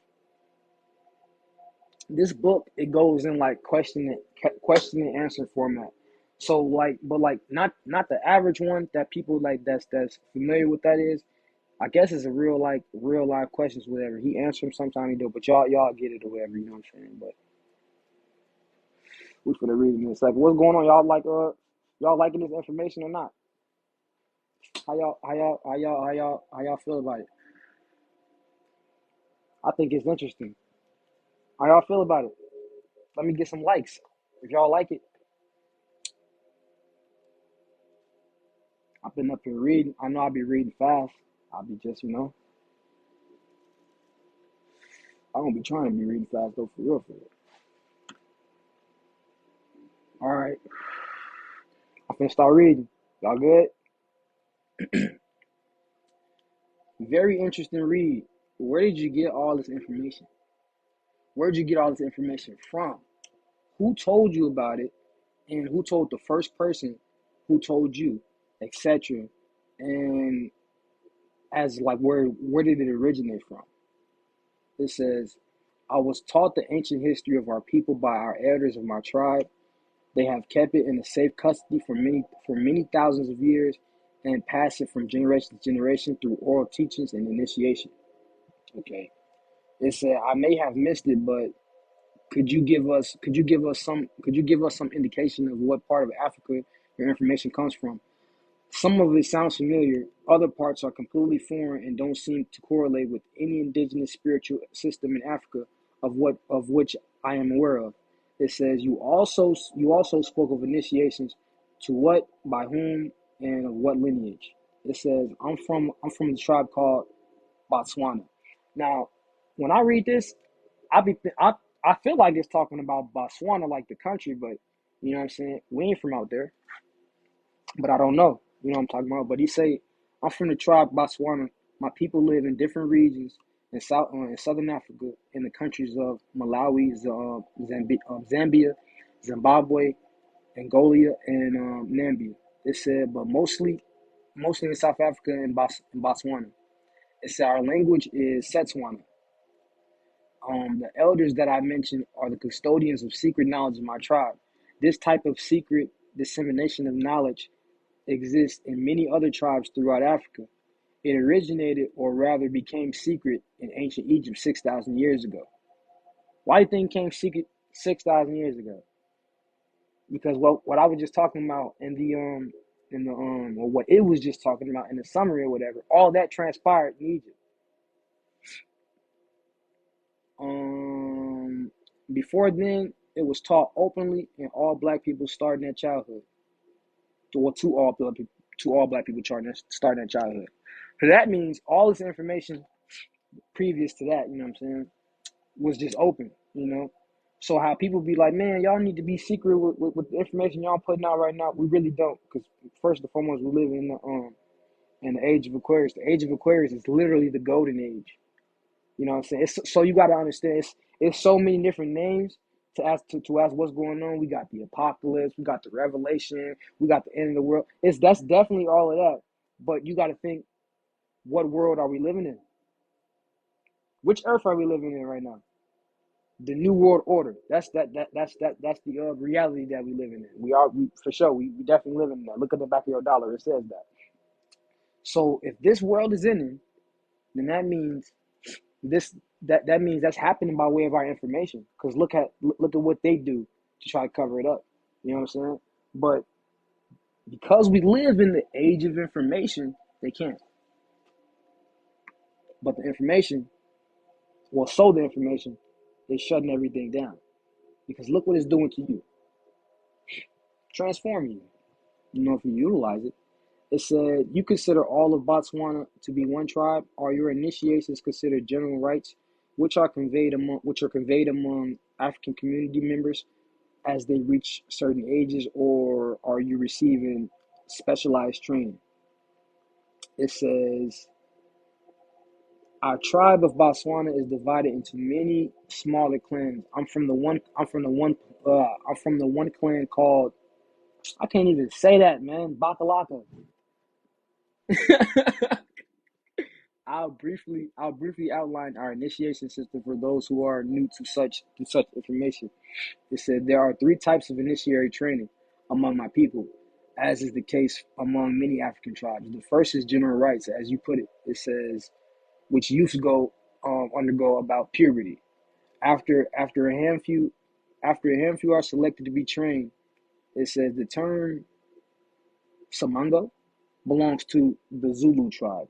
This book, it goes in like question and answer format. So like, but like not the average one that people like that's familiar with that is. I guess it's a real live questions, whatever. He answers them sometimes he do, but y'all get it or whatever, you know what I'm saying? But we for the reading this. Like what's going on? Y'all liking this information or not? How y'all feel about it? I think it's interesting. How y'all feel about it? Let me get some likes. If y'all like it, I've been up here reading. I know I'll be reading fast. I'll be just, I don't be trying to be reading fast though, for real, for real. All right, I'm finna start reading. Y'all good? Very interesting read. Where did you get all this information? Where did you get all this information from? Who told you about it? And who told the first person who told you, etc. And as like where did it originate from? It says, I was taught the ancient history of our people by our elders of my tribe. They have kept it in a safe custody for many thousands of years and passed it from generation to generation through oral teachings and initiation. Okay. It said, I may have missed it, but could you give us some indication of what part of Africa your information comes from? Some of it sounds familiar, other parts are completely foreign and don't seem to correlate with any indigenous spiritual system in Africa of which I am aware of. It says you also spoke of initiations, to what, by whom, and of what lineage. It says I'm from the tribe called Botswana. Now, when I read this, I feel like it's talking about Botswana, like the country, but you know what I'm saying? We ain't from out there, but I don't know. You know what I'm talking about? But he say, I'm from the tribe Botswana. My people live in different regions in southern Africa, in the countries of Malawi, Zambia, Zimbabwe, Angola, and Namibia. It said, but mostly in South Africa and Botswana. It said our language is Setswana. The elders that I mentioned are the custodians of secret knowledge of my tribe. This type of secret dissemination of knowledge exists in many other tribes throughout Africa. It originated, or rather became secret, in ancient Egypt 6,000 years ago. Why do you think it came secret 6,000 years ago? Because what I was just talking about or what it was just talking about in the summary or whatever, all that transpired in Egypt. Um, Before then, it was taught openly, and all black people starting their childhood. To all black people starting their childhood. So that means all this information previous to that, you know what I'm saying, was just open, you know. So how people be like, man, y'all need to be secret with the information y'all putting out right now. We really don't, because first and foremost, we live in the age of Aquarius. The age of Aquarius is literally the golden age. You know what I'm saying? So you got to understand, it's so many different names to ask what's going on. We got the apocalypse, we got the revelation, we got the end of the world. That's definitely all of that. But you got to think, what world are we living in? Which earth are we living in right now? The new world order. That's the reality that we live in. We for sure. We definitely live in that. Look at the back of your dollar. It says that. So if this world is ending, then that means that means that's happening by way of our information. Because look at what they do to try to cover it up. You know what I'm saying? But because we live in the age of information, they can't. But the information, the information, is shutting everything down. Because look what it's doing to you. Transforming you. You know, if you utilize it. It said, you consider all of Botswana to be one tribe. Are your initiations considered general rights, which are conveyed among African community members as they reach certain ages, or are you receiving specialized training? It says, our tribe of Botswana is divided into many smaller clans. I'm from the one clan called, I can't even say that, man, Bakalaka. I'll briefly outline our initiation system for those who are new to such information. It said there are three types of initiatory training among my people, as is the case among many African tribes. The first is general rites, as you put it. It says which youths undergo about puberty. After a handful are selected to be trained, it says the term Samango belongs to the Zulu tribe,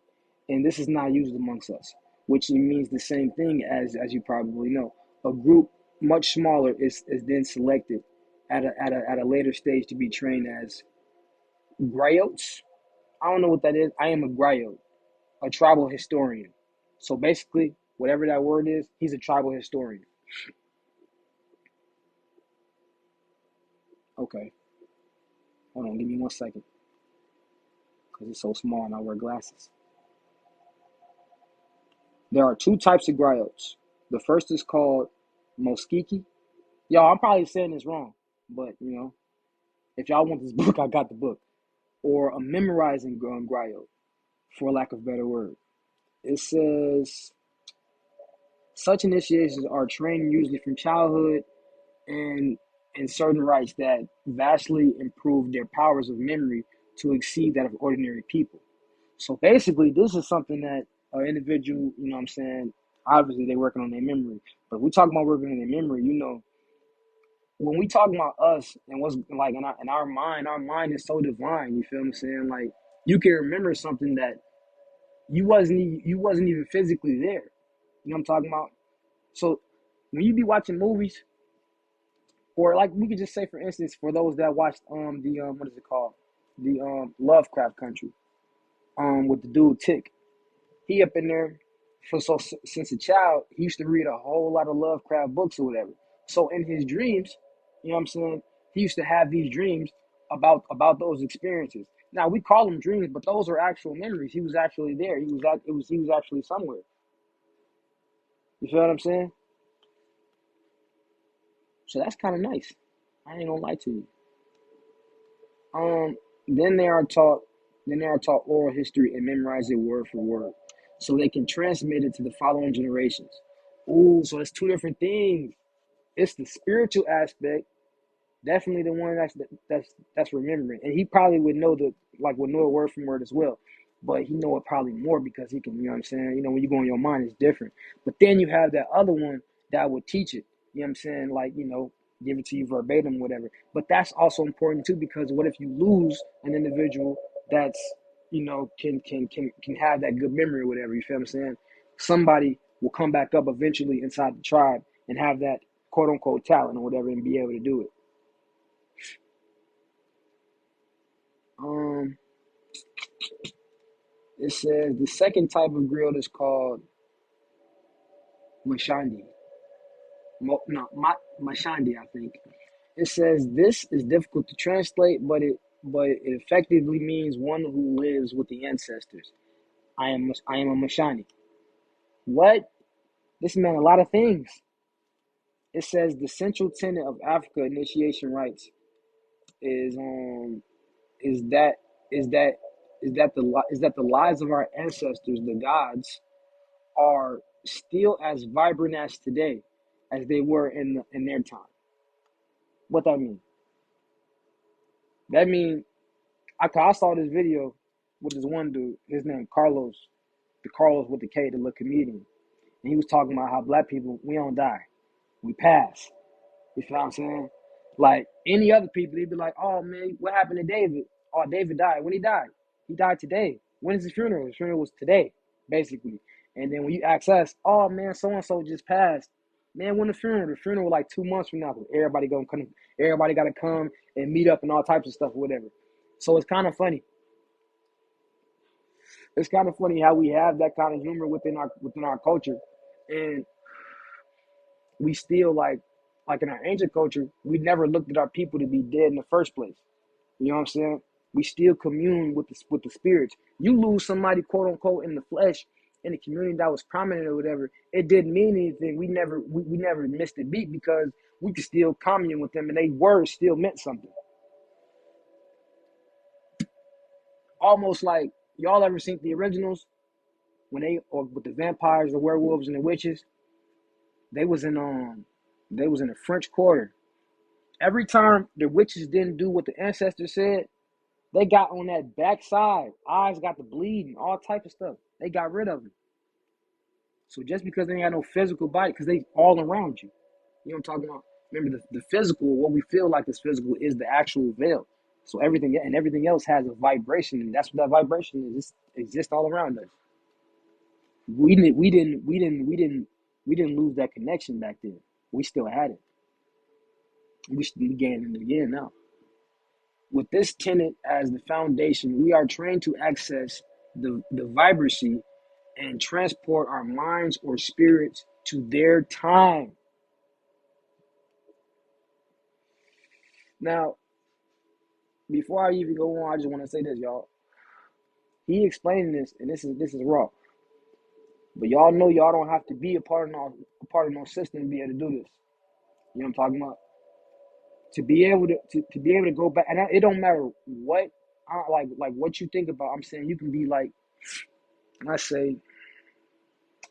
and this is not used amongst us, which means the same thing as you probably know. A group much smaller is then selected at a later stage to be trained as griots. I don't know what that is. I am a griot, a tribal historian. So basically, whatever that word is, he's a tribal historian. Okay, hold on, give me 1 second, because it's so small and I wear glasses. There are two types of griots. The first is called Moskiki. Y'all, I'm probably saying this wrong, but if y'all want this book, I got the book. Or a memorizing griot, for lack of a better word. It says such initiations are trained usually from childhood and in certain rites that vastly improve their powers of memory to exceed that of ordinary people. So basically, this is something that an individual, you know what I'm saying, obviously they're working on their memory. But we talk about working on their memory, when we talk about us and what's like in our mind is so divine. You feel what I'm saying? Like you can remember something that you wasn't even physically there. You know what I'm talking about? So when you be watching movies, or like we could just say, for instance, for those that watched the what is it called, the Lovecraft Country, with the dude Tick, he up in there since a child he used to read a whole lot of Lovecraft books or whatever. So in his dreams, you know what I'm saying, he used to have these dreams about those experiences. Now we call them dreams, but those are actual memories. He was actually there. He was actually somewhere. You feel what I'm saying? So that's kind of nice. I ain't gonna lie to you. Um, then they are taught oral history and memorize it word for word, so they can transmit it to the following generations. Ooh, so it's two different things. It's the spiritual aspect, Definitely the one that's remembering, and he probably would know would know it word from word as well, but he know it probably more because he can. You know what I'm saying? You know, when you go in your mind, it's different. But then you have that other one that would teach it. You know what I'm saying? Like, you know, give it to you verbatim, whatever. But that's also important too, because what if you lose an individual that's, you know, can have that good memory or whatever? You feel what I'm saying? Somebody will come back up eventually inside the tribe and have that quote unquote talent or whatever and be able to do it. Um, it says the second type of grill is called mashandi. Mashandi, I think. It says this is difficult to translate, but it effectively means one who lives with the ancestors. I am a mashandi. What? This meant a lot of things. It says the central tenet of Africa initiation rites is is that is that is that the lives of our ancestors, the gods, are still as vibrant as today as they were in their time. What that mean? That mean I saw this video with this one dude. His name Carlos, the Carlos with the K, the little comedian, and he was talking about how black people we don't die, we pass. You feel what I'm saying? Like any other people, they'd be like, "Oh man, what happened to David? Oh, David died. When he died? He died today. When is his funeral? His funeral was today, basically." And then when you ask us, "Oh man, so and so just passed." Man, when the funeral? The funeral was like 2 months from now. Everybody gonna come. Everybody gotta come and meet up and all types of stuff, or whatever. So it's kind of funny. It's kind of funny how we have that kind of humor within our culture, and we still like in our ancient culture, we never looked at our people to be dead in the first place. You know what I'm saying? We still commune with the spirits. You lose somebody, quote unquote, in the flesh, in the community that was prominent or whatever. It didn't mean anything. We never missed a beat because we could still commune with them, and they words still meant something. Almost like y'all ever seen the originals when they or with the vampires, the werewolves, and the witches? They was in they was in the French Quarter. Every time the witches didn't do what the ancestors said, they got on that backside. Eyes got the bleeding, all type of stuff. They got rid of it. So just because they ain't got no physical body, because they all around you. You know what I'm talking about? Remember the physical, what we feel like is physical is the actual veil. So everything else has a vibration, and that's what that vibration is. It exists all around us. We didn't lose that connection back then. We still had it. We should be gaining it again now. With this tenet as the foundation, we are trained to access the vibrancy and transport our minds or spirits to their time. Now, before I even go on, I just want to say this, y'all. He explained this, and this is raw. But y'all know y'all don't have to be a part of no system to be able to do this. You know what I'm talking about? To be able to go back, and it don't matter what like what you think about. I'm saying you can be like, I say,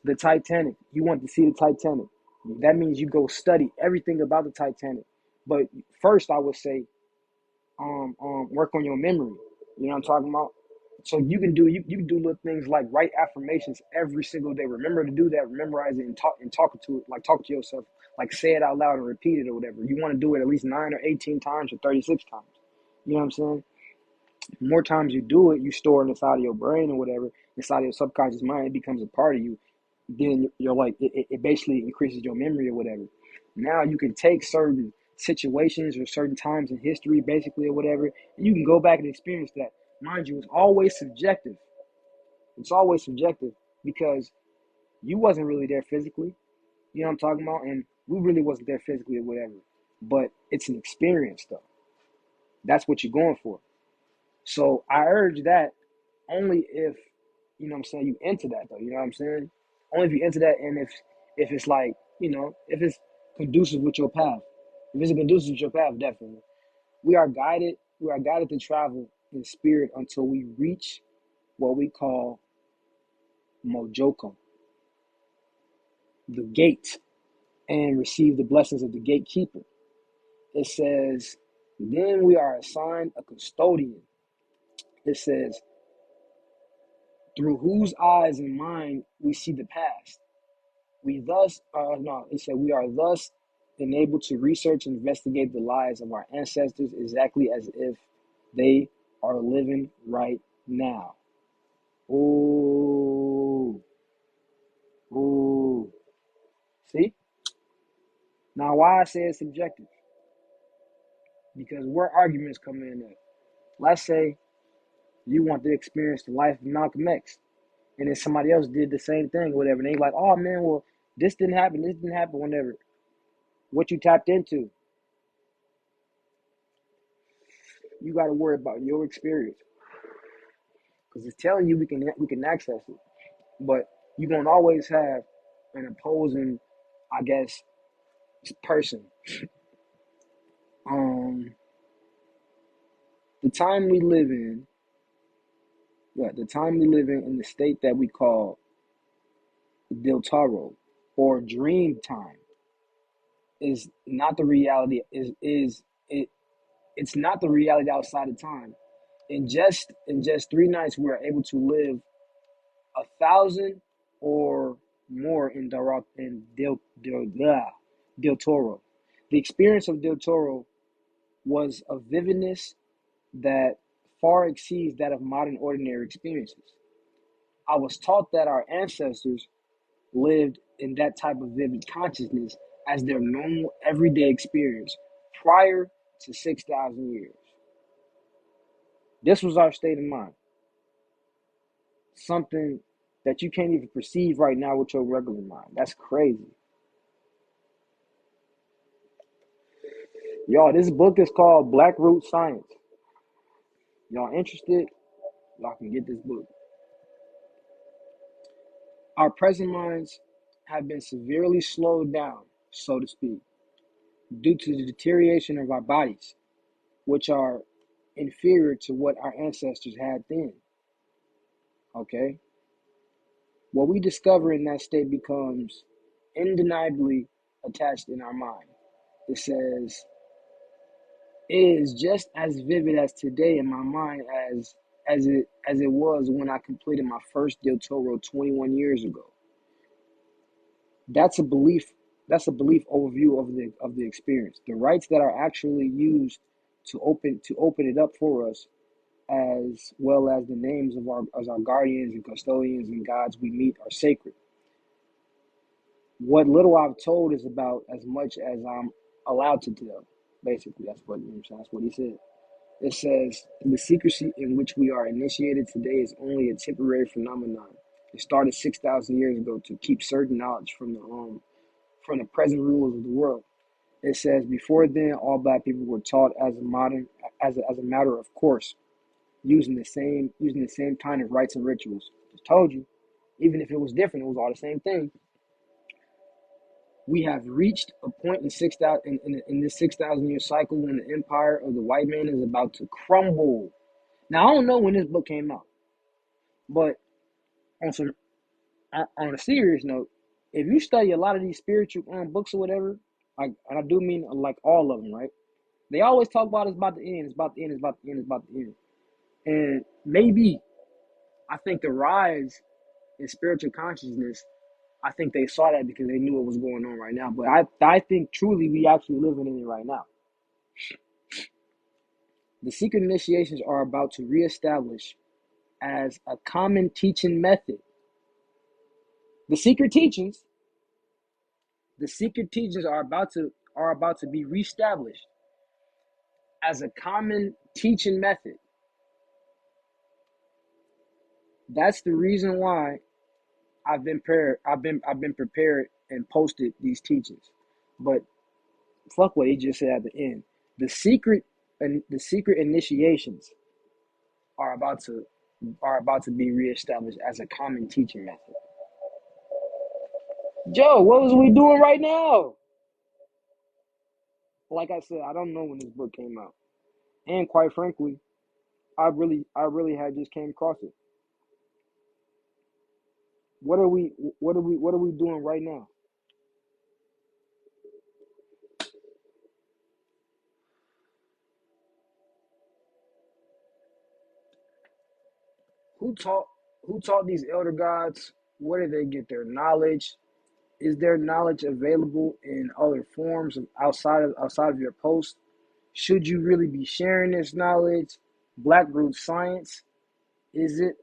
the Titanic. You want to see the Titanic. That means you go study everything about the Titanic. But first, I would say, work on your memory. You know what I'm talking about? So you can do little things like write affirmations every single day. Remember to do that. Memorize it and talk to it. Like talk to yourself. Like say it out loud and repeat it or whatever. You want to do it at least 9 or 18 times or 36 times. You know what I'm saying? The more times you do it, you store it inside of your brain or whatever, inside of your subconscious mind. It becomes a part of you. Then you're like it basically increases your memory or whatever. Now you can take certain situations or certain times in history, basically or whatever, and you can go back and experience that. Mind you, it's always subjective. It's always subjective because you wasn't really there physically. You know what I'm talking about? And we really wasn't there physically or whatever. But it's an experience though. That's what you're going for. So I urge that only if, you know what I'm saying, you into that though, you know what I'm saying? Only if you into that and if it's like, if it's conducive with your path. If it's conducive with your path, definitely. We are guided to travel in spirit until we reach what we call Mojoko, the gate, and receive the blessings of the gatekeeper. It says Then we are assigned a custodian. It says, through whose eyes and mind we see the past. We thus, no, it said we are thus enabled to research and investigate the lives of our ancestors exactly as if they are living right now. Ooh, ooh. See? Now, why I say it's subjective? Because where arguments come in at. Let's say you want to experience the life of Malcolm X, and then somebody else did the same thing, whatever. And they like, oh man, well, this didn't happen, whenever. What you tapped into, you got to worry about your experience, because it's telling you we can access it, but you're gonna always have an opposing, I guess, person. Um, the time we live in, in the state that we call Del Toro or dream time is not the reality. It's not the reality outside of time. In just 3 nights, we are able to live 1,000 or more in Del Toro. The experience of Del Toro was a vividness that far exceeds that of modern ordinary experiences. I was taught that our ancestors lived in that type of vivid consciousness as their normal everyday experience prior to 6,000 years. This was our state of mind. Something that you can't even perceive right now with your regular mind. That's crazy. Y'all, this book is called Blackroots Science. Y'all interested? Y'all can get this book. Our present minds have been severely slowed down, so to speak, due to the deterioration of our bodies, which are inferior to what our ancestors had then. Okay? What we discover in that state becomes undeniably attached in our mind. It says, it is just as vivid as today in my mind as it was when I completed my first Del Toro 21 years ago. That's a belief. That's a belief overview of the experience. The rites that are actually used to open it up for us, as well as the names of our guardians and custodians and gods we meet, are sacred. What little I've told is about as much as I'm allowed to tell. Basically, that's what he said. It says the secrecy in which we are initiated today is only a temporary phenomenon. It started 6,000 years ago to keep certain knowledge from the present rulers of the world. It says before then, all black people were taught as a matter of course, using the same kind of rites and rituals. Just told you, even if it was different, it was all the same thing. We have reached a point in 6,000 in this 6,000 year cycle when the empire of the white man is about to crumble. Now I don't know when this book came out, but on some on a serious note, if you study a lot of these spiritual books or whatever, like, and I do mean like all of them, right? They always talk about it's about the end, it's about the end, it's about the end, it's about the end. And maybe I think the rise in spiritual consciousness, I think they saw that because they knew what was going on right now. But I think truly we actually living in it right now. The secret initiations are about to reestablish as a common teaching method. The secret teachings are about to be reestablished as a common teaching method. That's the reason why I've been prepared and posted these teachings. But fuck what he just said at the end. The secret initiations are about to be reestablished as a common teaching method. Joe, what was we doing right now? Like I said, I don't know when this book came out, and quite frankly, I really had just came across it. What are we doing right now? Who taught who taught these elder gods? Where did they get their knowledge? Is their knowledge available in other forms outside of your post? Should you really be sharing this knowledge? Blackroot science, is it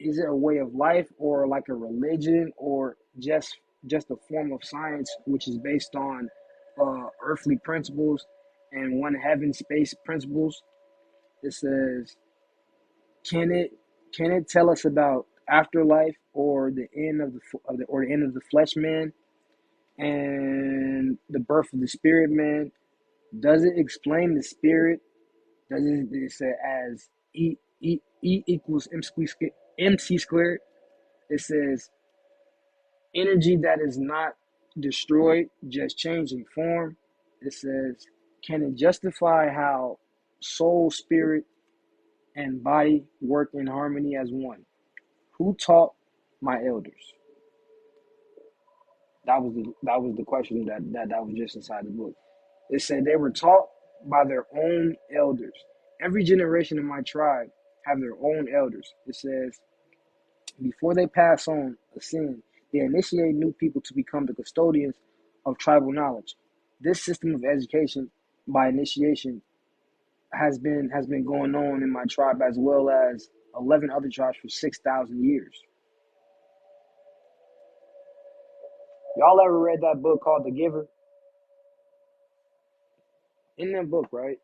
is it a way of life or like a religion or just a form of science which is based on earthly principles and one heaven space principles? It says, can it can it tell us about afterlife or the end of the end of the flesh man and the birth of the spirit man? Does it explain the spirit? Does it say as E equals MC squared? It says energy that is not destroyed, just changing form. It says, can it justify how soul, spirit, and body work in harmony as one? Who taught my elders? That was the question that was just inside the book. It said they were taught by their own elders. Every generation in my tribe have their own elders. It says before they pass on ascend, they initiate new people to become the custodians of tribal knowledge. This system of education by initiation has been going on in my tribe as well as 11 other tribes for 6,000 years. Y'all ever read that book called The Giver? In that book, right?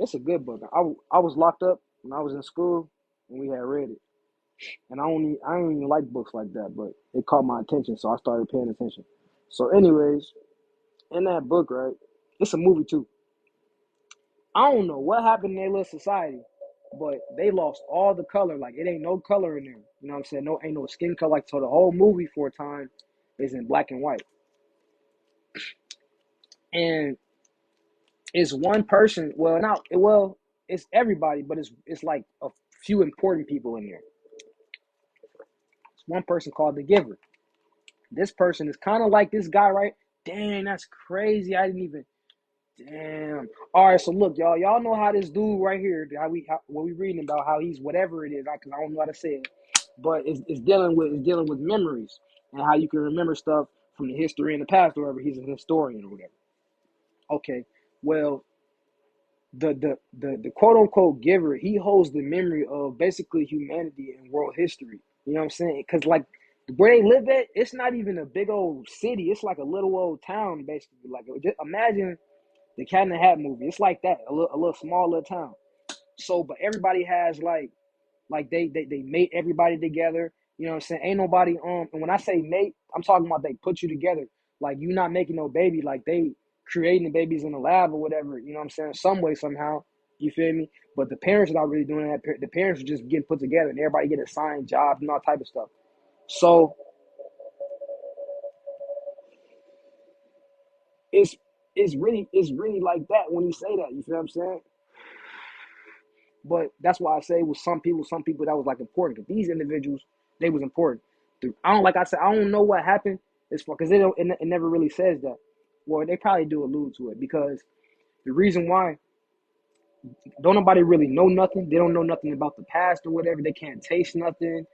It's a good book. I was locked up when I was in school and we had read it. And I don't even like books like that, but it caught my attention, so I started paying attention. So, anyways, in that book, right? It's a movie too. I don't know what happened in their little society, but they lost all the color. Like it ain't no color in there. You know what I'm saying? No, ain't no skin color. Like so, the whole movie for a time is in black and white, and it's one person. Well, not well. It's everybody, but it's like a few important people in there. It's one person called the Giver. This person is kind of like this guy, right? Dang, that's crazy. I didn't even. Damn. All right, so look, y'all know how this dude right here, what we reading about, how he's whatever it is, because I don't know how to say it, but it's dealing with memories and how you can remember stuff from the history in the past, or whatever. He's a historian or whatever. Okay, well, the quote unquote giver, he holds the memory of basically humanity and world history. You know what I'm saying? Because like where they live at, it's not even a big old city. It's like a little old town, basically. Like just imagine the Cat in the Hat movie. It's like that, a little small little town. So, but everybody has like they mate everybody together. You know what I'm saying? Ain't nobody and when I say mate, I'm talking about they put you together. Like you not making no baby, like they creating the babies in the lab or whatever. You know what I'm saying? Some way, somehow. You feel me? But the parents are not really doing that. The parents are just getting put together, and everybody get assigned jobs and all type of stuff. So it's it's really like that when you say that. You feel what I'm saying? But that's why I say with some people that was like important. Because these individuals, they was important. I don't like I said, I don't know what happened as far because it never really says that. Well, they probably do allude to it because the reason why don't nobody really know nothing. They don't know nothing about the past or whatever. They can't taste nothing.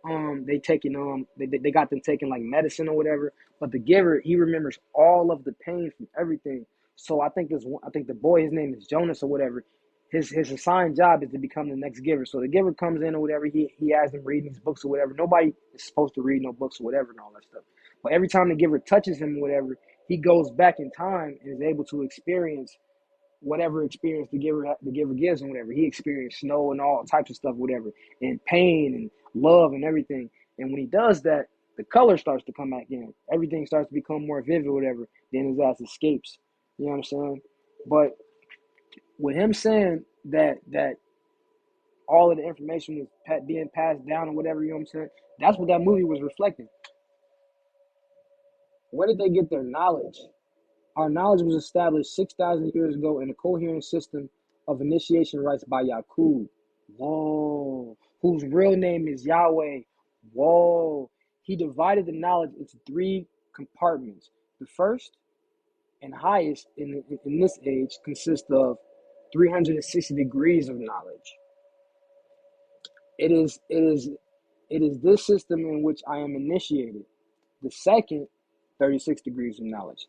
They got them taking like medicine or whatever. But the giver, he remembers all of the pain from everything. So I think the boy, his name is Jonas or whatever. His assigned job is to become the next giver. So the giver comes in or whatever. He has them reading these books or whatever. Nobody is supposed to read no books or whatever and all that stuff. But every time the giver touches him or whatever, he goes back in time and is able to experience whatever experience the giver gives him, whatever. He experienced snow and all types of stuff, whatever, and pain and love and everything. And when he does that, the color starts to come back in. Everything starts to become more vivid, whatever. Then his ass escapes. You know what I'm saying? But with him saying that all of the information was being passed down or whatever, you know what I'm saying? That's what that movie was reflecting. Where did they get their knowledge? Our knowledge was established 6,000 years ago in a coherent system of initiation rites by Yakub. Whoa. Whose real name is Yahweh. Whoa. He divided the knowledge into three compartments. The first and highest in this age consists of 360 degrees of knowledge. It is this system in which I am initiated. The second, 36 degrees of knowledge.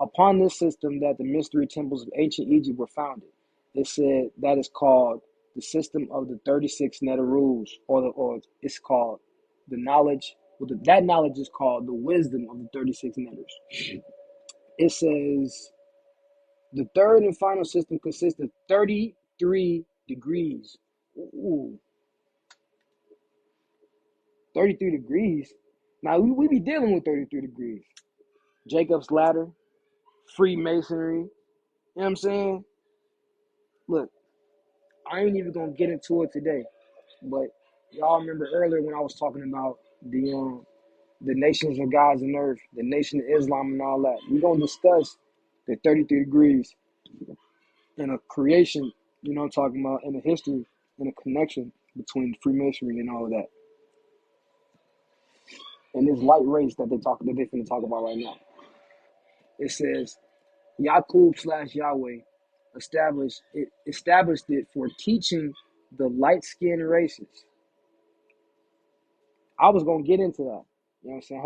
Upon this system that the mystery temples of ancient Egypt were founded. It said that is called the system of the 36 Netta rules, or it's called the knowledge. Well, that knowledge is called the wisdom of the 36 Netters. It says the third and final system consists of 33 degrees. Ooh, 33 degrees. Now we be dealing with 33 degrees. Jacob's ladder, Freemasonry. You know what I'm saying? Look, I ain't even gonna get into it today, but y'all remember earlier when I was talking about the nations of gods and earth, the nation of Islam and all that. We gonna discuss the 33 degrees and a creation, you know what I'm talking about, and a history and a connection between Freemasonry and all of that. And this light race that they finna talk about right now. It says Yaqub slash Yahweh established it for teaching the light skinned races. I was gonna get into that. You know what I'm saying?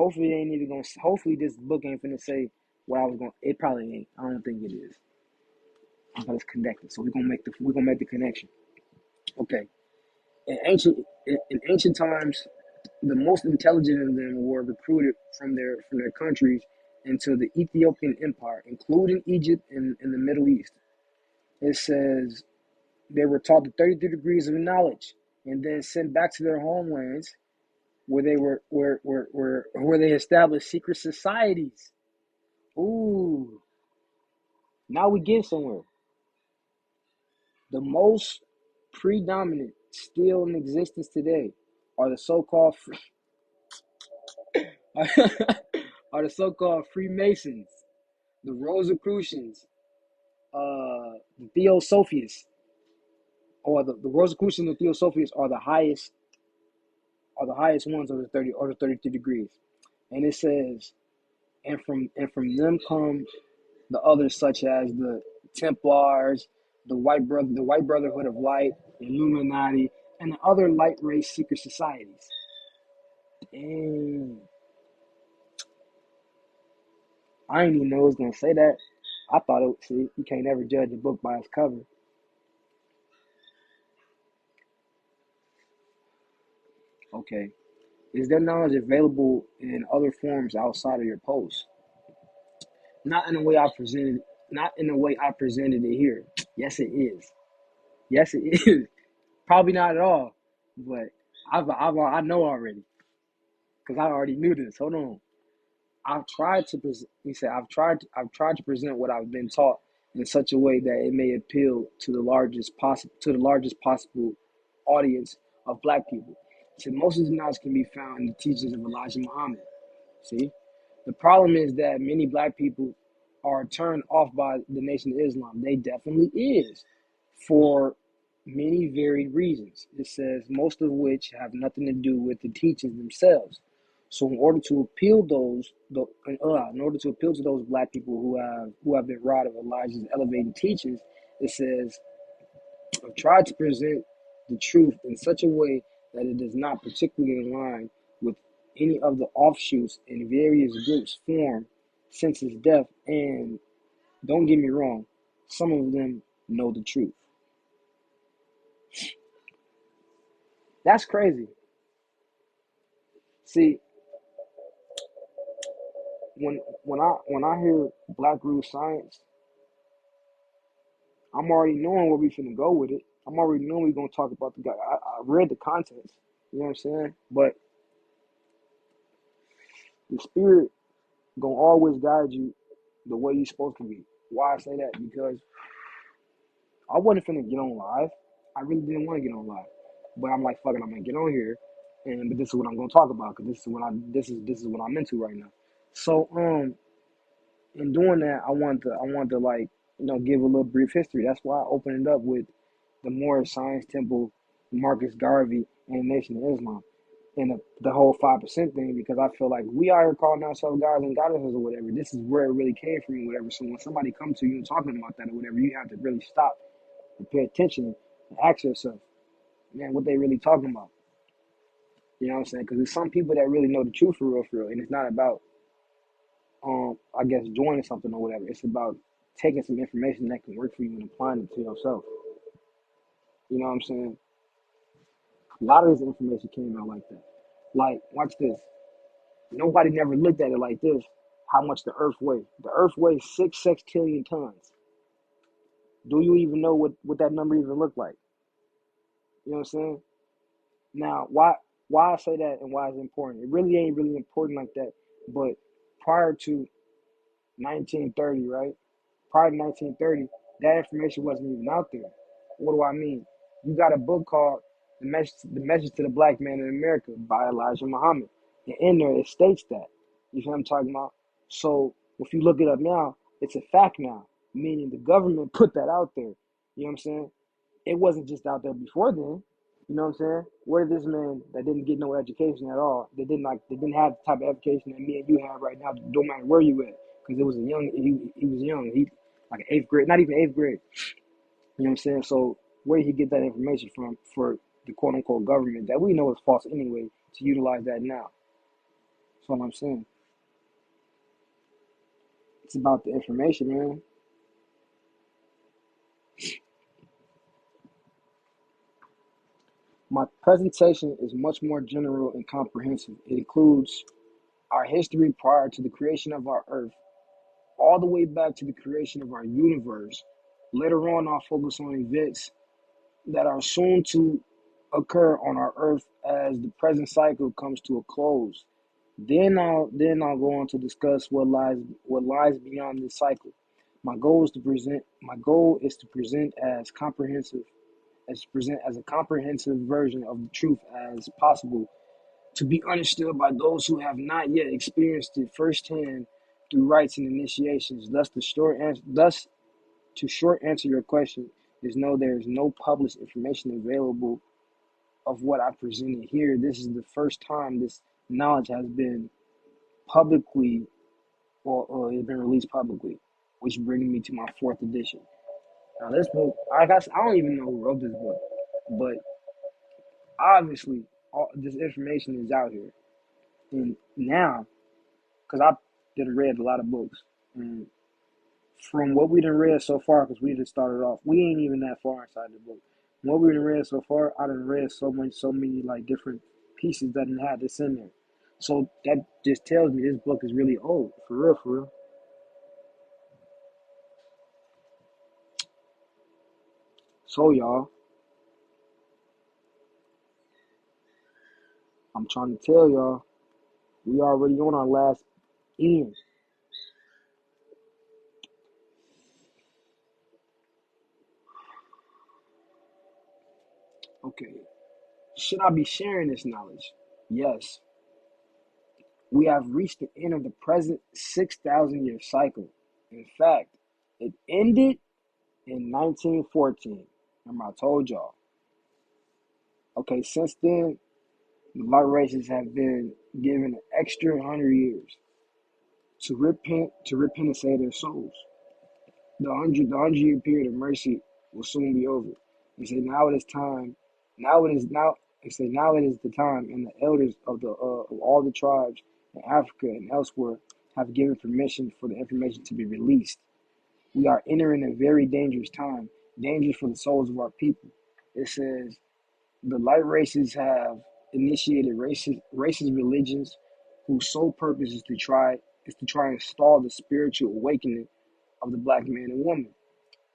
Hopefully this book ain't finna say what I was gonna. It probably ain't. I don't think it is. But it's connected, so we're gonna make the connection. Okay. In ancient times, the most intelligent of them were recruited from their countries into the Ethiopian Empire, including Egypt and the Middle East. It says they were taught the 33 degrees of knowledge and then sent back to their homelands where they established secret societies. Ooh, now we get somewhere. The most predominant still in existence today are the so-called are the so-called Freemasons, the Rosicrucians, the Theosophists, or the Rosicrucians and the Theosophists are the highest ones of the 33 degrees. And it says, and from them come the others such as the Templars, the White Brotherhood of Light, the Illuminati, and the other light race secret societies. Dang. I didn't even know it was gonna say that. I thought it. See, you can't ever judge a book by its cover. Okay. Is their knowledge available in other forms outside of your post? Not in the way I presented. Not in the way I presented it here. Yes, it is. Yes, it is. Probably not at all. But I know already because I already knew this. Hold on. I've tried to present. He said, I've tried to present what I've been taught in such a way that it may appeal to the largest possible audience of Black people. He said most of the knowledge can be found in the teachings of Elijah Muhammad. See, the problem is that many Black people are turned off by the Nation of Islam. They definitely is, for many varied reasons. It says most of which have nothing to do with the teachings themselves. So in order to appeal to those Black people who have been robbed of Elijah's elevating teachings, it says I've tried to present the truth in such a way that it does not particularly align with any of the offshoots and various groups formed since his death. And don't get me wrong, some of them know the truth. That's crazy. See, when I hear Blackroot science, I'm already knowing where we finna go with it. I'm already knowing we're gonna talk about the guy. I read the contents. You know what I'm saying? But the spirit gonna always guide you the way you're supposed to be. Why I say that? Because I wasn't finna get on live. I really didn't want to get on live, but I'm like, fuck it, I'm gonna get on here, and but this is what I'm gonna talk about because this is what I'm into right now. So in doing that, I want to like give a little brief history. That's why I opened it up with the Moorish Science Temple, Marcus Garvey, and Nation of Islam, and the whole 5% thing, because I feel like we are calling ourselves gods and goddesses or whatever. This is where it really came from, or whatever. So when somebody comes to you and talking about that or whatever, you have to really stop and pay attention and ask yourself, man, what they really talking about? You know what I'm saying? Because there's some people that really know the truth for real, and it's not about I guess joining something or whatever. It's about taking some information that can work for you and applying it to yourself. You know what I'm saying? A lot of this information came out like that. Like, watch this. Nobody never looked at it like this. How much the Earth weighs? The Earth weighs 6 sextillion tons. Do you even know what that number even looked like? You know what I'm saying? Now, why I say that and why it's important? It really ain't really important like that. But prior to 1930, right? Prior to 1930, that information wasn't even out there. What do I mean? You got a book called The Message to the Black Man in America by Elijah Muhammad. And in there, it states that. You see what I'm talking about? So if you look it up now, it's a fact now, meaning the government put that out there. You know what I'm saying? It wasn't just out there before then. You know what I'm saying? Where did this man that didn't get no education at all, they didn't have the type of education that me and you have right now, don't matter where you at, because it was a young, he was young, he like eighth grade, not even eighth grade. You know what I'm saying? So where did he get that information from for the quote unquote government that we know is false anyway to utilize that now? That's what I'm saying. It's about the information, man. My presentation is much more general and comprehensive. It includes our history prior to the creation of our earth, all the way back to the creation of our universe. Later on, I'll focus on events that are soon to occur on our earth as the present cycle comes to a close. Then I'll go on to discuss what lies beyond this cycle. My goal is to present as a comprehensive version of the truth as possible to be understood by those who have not yet experienced it firsthand through rites and initiations. Thus, to short answer your question, there is no published information available of what I presented here. This is the first time this knowledge has been publicly or it's been released publicly, which brings me to my fourth edition. Now, this book, I don't even know who wrote this book, but obviously, all this information is out here. And now, because I did read a lot of books, and from what we done read so far, because we just started off, we ain't even that far inside the book. From what we done read so far, I done read so many like different pieces that done had this in there. So that just tells me this book is really old, for real, for real. So y'all, I'm trying to tell y'all, we already on our last end. Okay, should I be sharing this knowledge? Yes. We have reached the end of the present 6,000 year cycle. In fact, it ended in 1914. Remember, I told y'all. Okay, since then, the light races have been given an extra 100 years to repent and save their souls. The 100 year period of mercy will soon be over. They say now it is time. Now it is now. They say now it is the time, and the elders of all the tribes in Africa and elsewhere have given permission for the information to be released. We are entering a very dangerous time, dangerous for the souls of our people. It says the light races have initiated racist religions whose sole purpose is to try and stall the spiritual awakening of the black man and woman.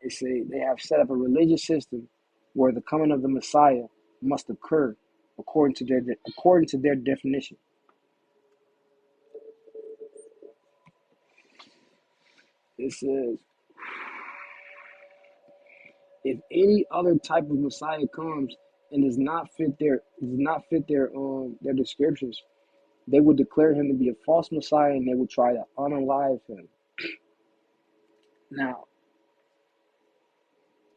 They say they have set up a religious system where the coming of the Messiah must occur according to their definition. It says if any other type of Messiah comes and does not fit their descriptions, they would declare him to be a false Messiah and they would try to unalive him. Now,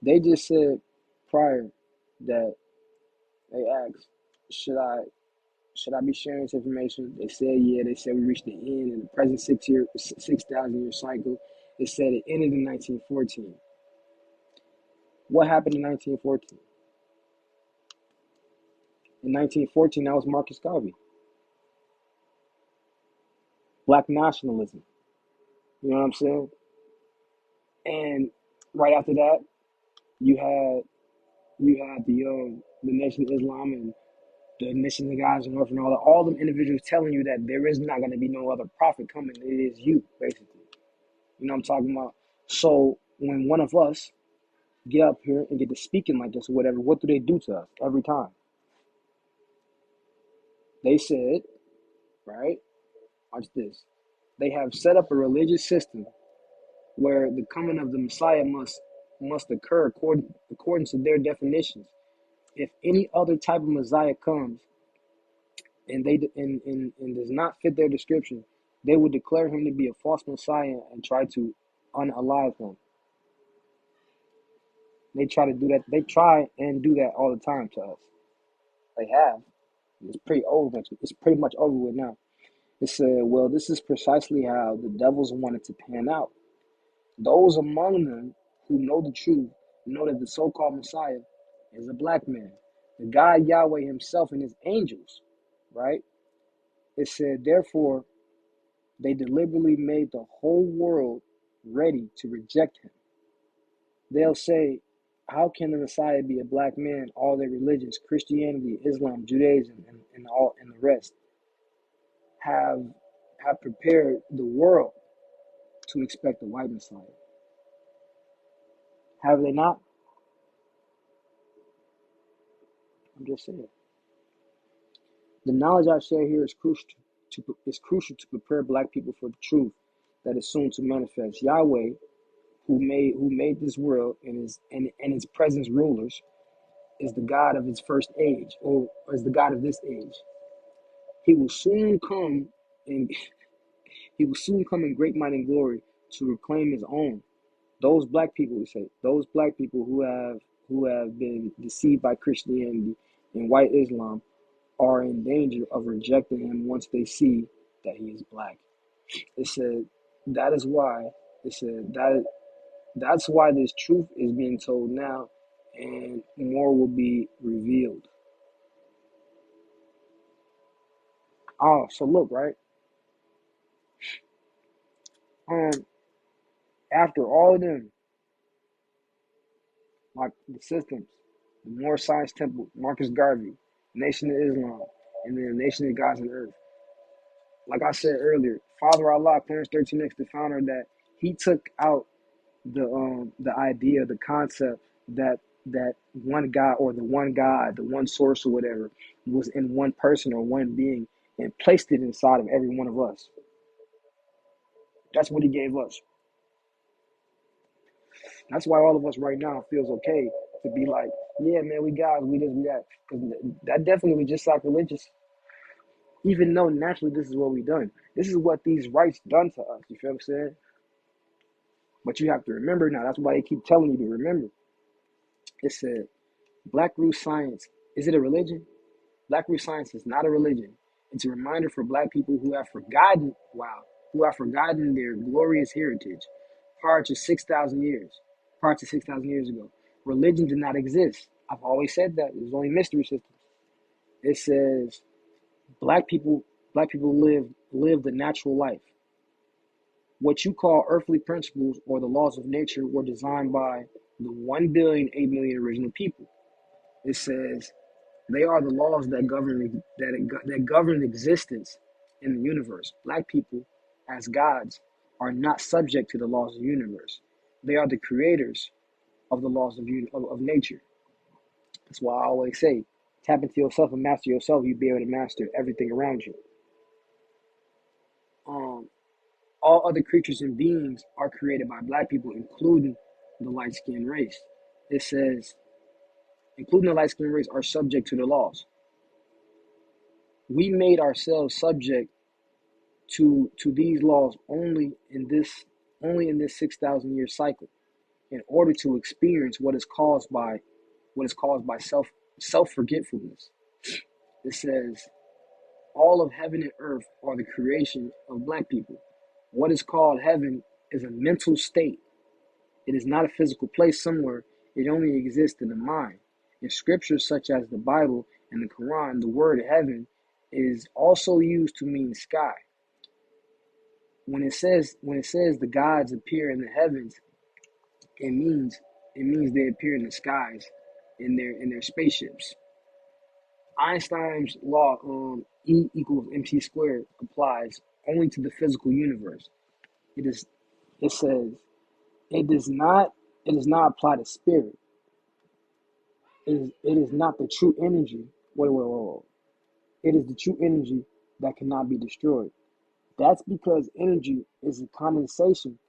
they just said prior that they asked, should I should I be sharing this information? They said yeah. They said we reached the end in the present 6,000 year cycle. It said it ended in 1914. What happened in 1914? In 1914, that was Marcus Garvey. Black nationalism. You know what I'm saying? And right after that, you had the Nation of Islam and the Nation of Guys and North and all them individuals telling you that there is not going to be no other prophet coming. It is you, basically. You know what I'm talking about? So when one of us get up here and get to speaking like this or whatever, what do they do to us every time? They said, right? Watch this. They have set up a religious system where the coming of the Messiah must occur according to their definitions. If any other type of Messiah comes and and does not fit their description, they would declare him to be a false Messiah and try to unalive him. They try to do that. They try and do that all the time to us. They have. It's pretty over. It's pretty much over with now. It said, well, this is precisely how the devils wanted to pan out. Those among them who know the truth know that the so-called Messiah is a black man. The God Yahweh himself and his angels, right? It said, therefore, they deliberately made the whole world ready to reject him. They'll say, how can the Messiah be a black man? All their religions, Christianity, Islam, Judaism, and the rest have prepared the world to expect the white Messiah. Have they not? I'm just saying. The knowledge I share here is crucial to prepare black people for the truth that is soon to manifest. Yahweh, who made this world and its present rulers, is the God of its first age, or is the God of this age. He will soon come and he will soon come in great might and glory to reclaim his own. Those black people, we say, those black people who have been deceived by Christianity and white Islam are in danger of rejecting him once they see that he is black. It said that is why that's why this truth is being told now, and more will be revealed. Oh, so look, right? Um, after all of them, like the systems, the Moore Science Temple, Marcus Garvey, Nation of Islam, and then the Nation of Gods and Earth. Like I said earlier, Father Allah, Clarence 13X, the founder, that he took out the idea, the concept that one God or the one God, the one source or whatever was in one person or one being and placed it inside of every one of us. That's what he gave us. That's why all of us right now feels okay to be like, yeah, man, we God, we this, we that. Because that definitely was just sacrilegious. Even though naturally this is what we done. This is what these rights done to us. You feel what I'm saying? But you have to remember now. That's why they keep telling you to remember. It said, Blackroot science, is it a religion? Blackroot science is not a religion. It's a reminder for black people who have forgotten, who have forgotten their glorious heritage prior to 6,000 years. Prior to 6,000 years ago. Religion did not exist. I've always said that. It was only mystery systems. It says black people live the natural life. What you call earthly principles or the laws of nature were designed by the 1,000,000,008,000,000 original people. It says they are the laws that govern existence in the universe. Black people, as gods, are not subject to the laws of the universe. They are the creators of the laws of nature. That's why I always say, tap into yourself and master yourself. You'll be able to master everything around you. All other creatures and beings are created by black people, including the light-skinned race. It says, including the light-skinned race, are subject to the laws. We made ourselves subject to these laws only in this 6,000 year cycle, in order to experience what is caused by self forgetfulness. It says all of heaven and earth are the creation of black people. What is called heaven is a mental state. It is not a physical place somewhere. It only exists in the mind. In scriptures such as the Bible In the Quran, the word heaven is also used to mean sky. When it says the gods appear in the heavens, it means they appear in the skies in their spaceships. Einstein's law, E equals mc squared, applies only to the physical universe. It is it says it does not apply to spirit. It is not the true energy. Wait. It is the true energy that cannot be destroyed. That's because energy is a condensation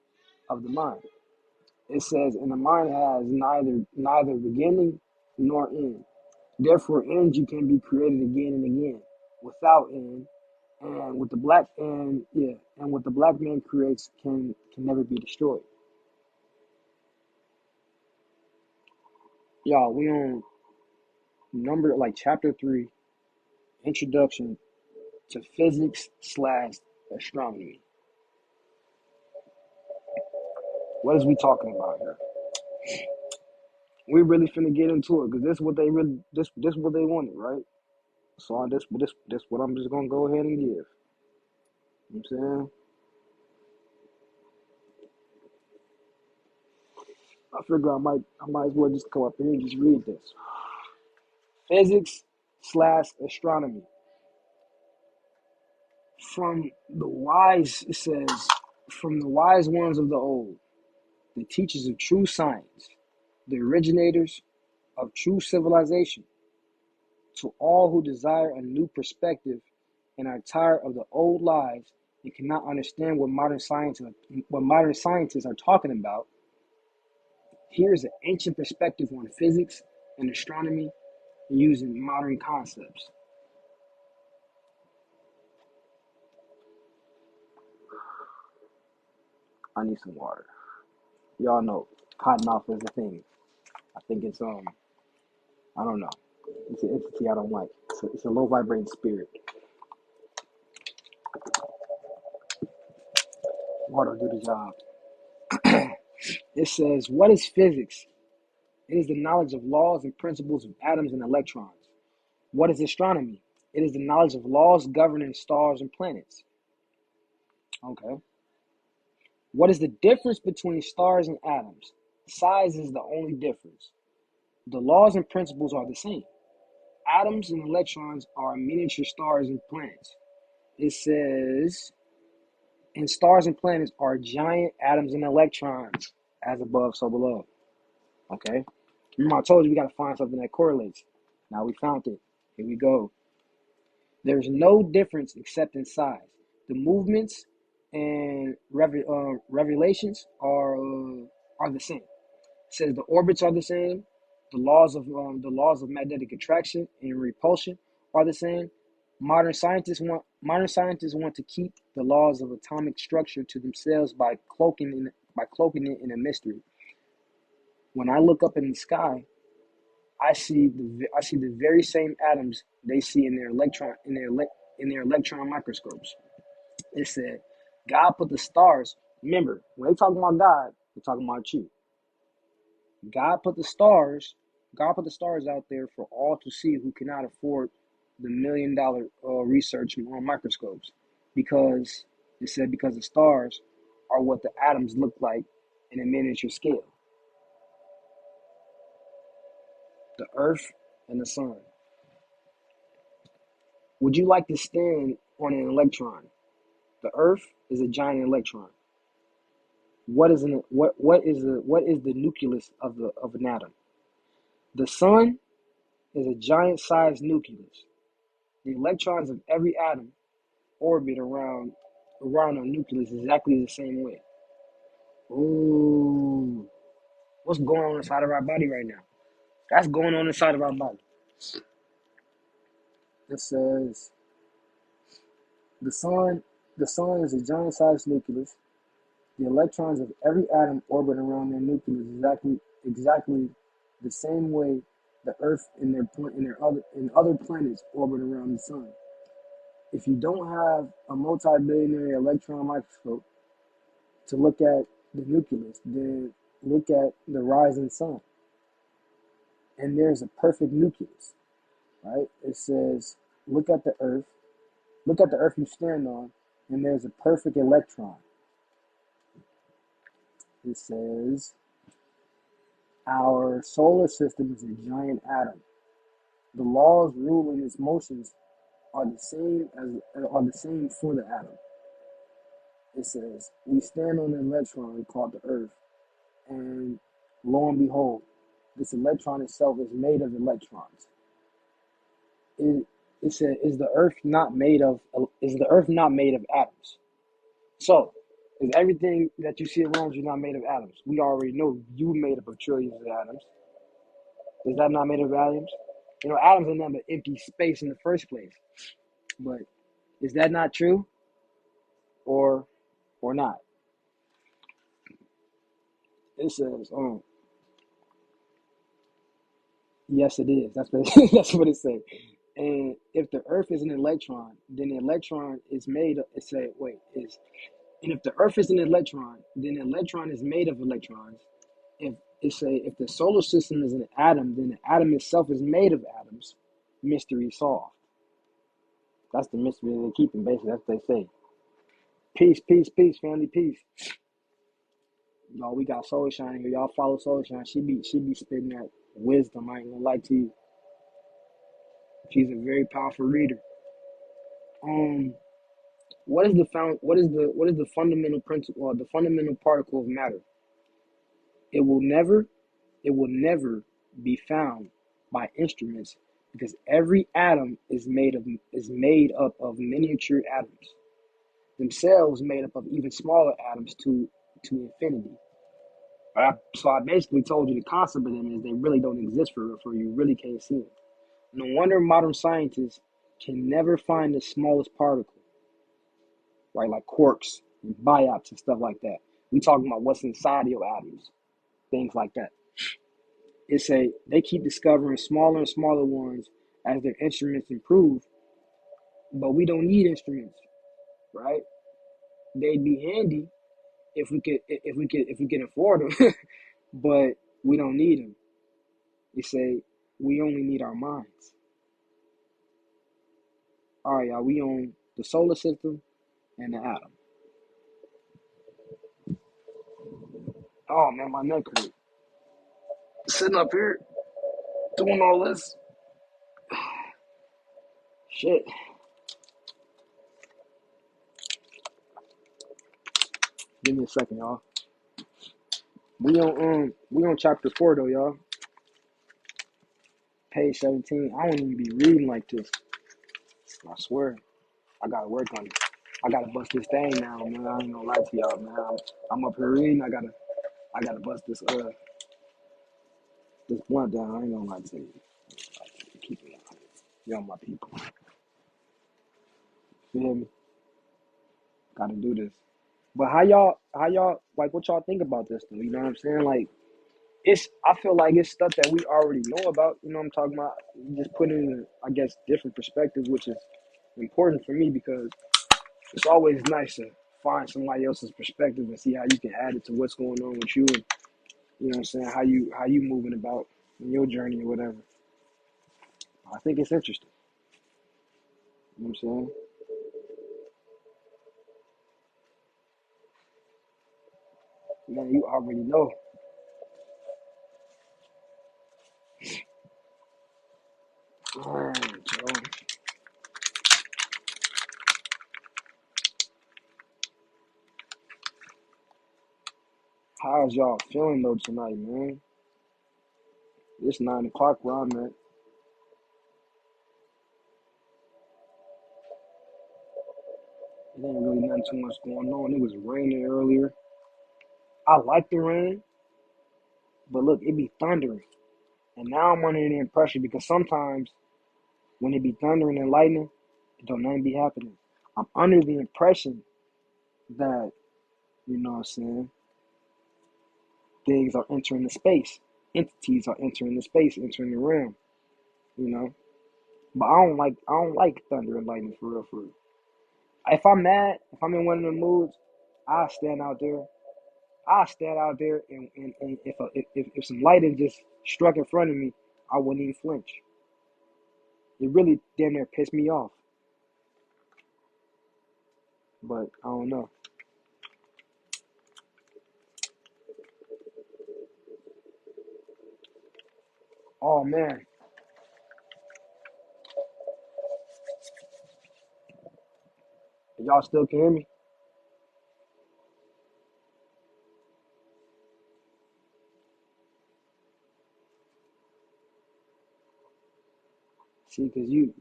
of the mind. It says, and the mind has neither beginning nor end. Therefore, energy can be created again and again without end. And what the black man creates can never be destroyed. Y'all, we on number like chapter 3, introduction to physics slash astronomy. What is we talking about here? We really finna get into it because this is what they really this what they wanted, right? So this what I'm just gonna go ahead and give. You know what I'm saying? I figure I might as well just come up here and just read this. Physics slash astronomy. From the wise, it says, from the wise ones of the old, the teachers of true science, the originators of true civilization, to all who desire a new perspective and are tired of the old lies and cannot understand what modern scientists are talking about, here is an ancient perspective on physics and astronomy using modern concepts. I need some water. Y'all know cotton mouth is a thing. I think it's I don't know. It's an entity I don't like. It's a low vibrating spirit. Water do the job. It says, what is physics? It is the knowledge of laws and principles of atoms and electrons. What is astronomy? It is the knowledge of laws governing stars and planets. Okay. What is the difference between stars and atoms? Size is the only difference. The laws and principles are the same. Atoms and electrons are miniature stars and planets. It says, and stars and planets are giant atoms and electrons, as above, so below. Okay? Remember, I told you we got to find something that correlates. Now we found it. Here we go. There's no difference except in size. The movements and revelations are the same. It says the orbits are the same. The laws of magnetic attraction and repulsion are the same. Modern scientists want to keep the laws of atomic structure to themselves by cloaking it in a mystery. When I look up in the sky, I see the very same atoms they see in their electron microscopes. It said, God put the stars. Remember, when they talking about God, they're talking about you. God put the stars. God put the stars out there for all to see who cannot afford the $1 million research on microscopes, because it said because the stars are what the atoms look like in a miniature scale. The Earth and the Sun. Would you like to stand on an electron? The Earth is a giant electron. What is the nucleus of an atom? The Sun is a giant-sized nucleus. The electrons of every atom orbit around a nucleus exactly the same way. Ooh, what's going on inside of our body right now? That's going on inside of our body. It says the sun the sun is a giant-sized nucleus. The electrons of every atom orbit around their nucleus exactly the same way the Earth and other planets orbit around the sun. If you don't have a multi-billionaire electron microscope to look at the nucleus, then look at the rising sun. And there's a perfect nucleus. right? It says, look at the earth, look at the earth you stand on, and there's a perfect electron. It says, our solar system is a giant atom. The laws ruling its motions are the same for the atom. It says, we stand on an electron called the earth, and lo and behold, this electron itself is made of electrons. It, it said, is the earth not made of atoms? So, is everything that you see around you not made of atoms? We already know you made up of trillions of atoms. Is that not made of atoms? You know, atoms are nothing but empty space in the first place. But is that not true, or not? It says, yes, it is. That's what that's what it says. And if the Earth is an electron, then the electron is made of. It say, wait, is and if the Earth is an electron, then the electron is made of electrons. If the solar system is an atom, then the atom itself is made of atoms. Mystery solved. That's the mystery they're keeping. Basically, that's what they say. Peace, peace, peace, family, peace. Y'all, we got Soul Shine here. Y'all follow Soul Shine. She be spitting that wisdom. I ain't gonna lie to you. She's a very powerful reader. Um, what is the fundamental principle or the fundamental particle of matter? It will never it will never be found by instruments because every atom is made up of miniature atoms, themselves made up of even smaller atoms to infinity. So I basically told you the concept of them is they really don't exist for you really can't see them. No wonder modern scientists can never find the smallest particle, right? Like quarks and biots and stuff like that. We talking about what's inside your atoms, things like that. They keep discovering smaller and smaller ones as their instruments improve, but we don't need instruments, right? They'd be handy if we could afford them, but we don't need them. They say we only need our minds. All right, y'all. We own the solar system and the atom. Oh man, my neck hurt. Sitting up here doing all this shit. Give me a second, y'all. We on chapter 4 though, y'all. Page 17. I don't even be reading like this. I swear. I gotta work on it. I gotta bust this thing now, man. I ain't gonna lie to y'all, man. I'm up here reading. I gotta bust this blunt down. I ain't gonna lie to you. Keep it on. Y'all my people. Feel me? Gotta do this. But how y'all like what y'all think about this though? You know what I'm saying? Like I feel like it's stuff that we already know about, you know what I'm talking about? Just put it in I guess different perspectives, which is important for me because it's always nice to find somebody else's perspective and see how you can add it to what's going on with you and you know what I'm saying, how you moving about in your journey or whatever. I think it's interesting. You know what I'm saying? Man, you already know. Man, Joe, how's y'all feeling though tonight, man? It's 9 o'clock where I'm at. It ain't really nothing too much going on. It was raining earlier. I like the rain, but look, it be thundering. And now I'm under the impression because sometimes when it be thundering and lightning, it don't nothing be happening. I'm under the impression that, you know what I'm saying, things are entering the space. Entities are entering the space, entering the realm, you know. But I don't like thunder and lightning for real, for real. If I'm mad, if I'm in one of the moods, I stand out there. I stand out there, and if some lightning just struck in front of me, I wouldn't even flinch. It really damn near pissed me off. But I don't know. Oh man, y'all still can hear me? See, cause you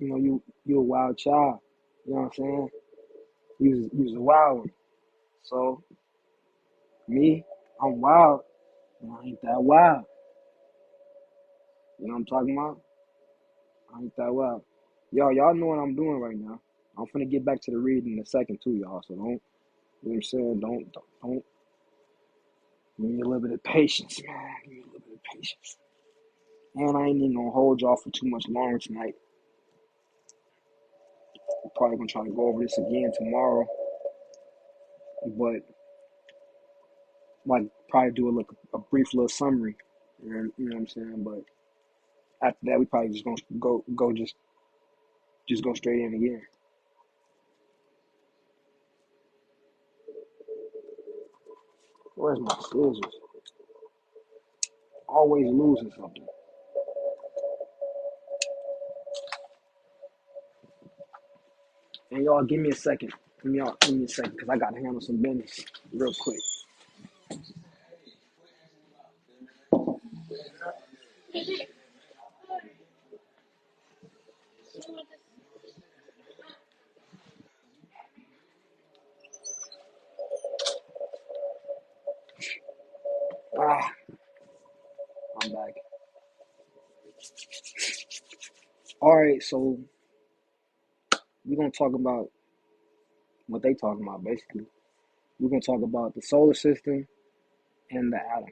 a wild child. You know what I'm saying? You was a wild one. So me, I'm wild. And I ain't that wild. You know what I'm talking about? I ain't that wild. Y'all know what I'm doing right now. I'm finna get back to the reading in a second too, y'all. So don't, you know what I'm saying? Don't. Give me a little bit of patience, man. Give me a little bit of patience. And I ain't even gonna hold y'all for too much longer tonight. I'm probably gonna try to go over this again tomorrow, but like probably do a brief little summary. You know what I'm saying? But after that, we probably just gonna just go straight in again. Where's my scissors? Always losing something. And y'all, give me a second. Give me a second, cause I gotta handle some business real quick. Ah, I'm back. All right, so we're gonna talk about what they talking about. Basically, we're gonna talk about the solar system and the atom.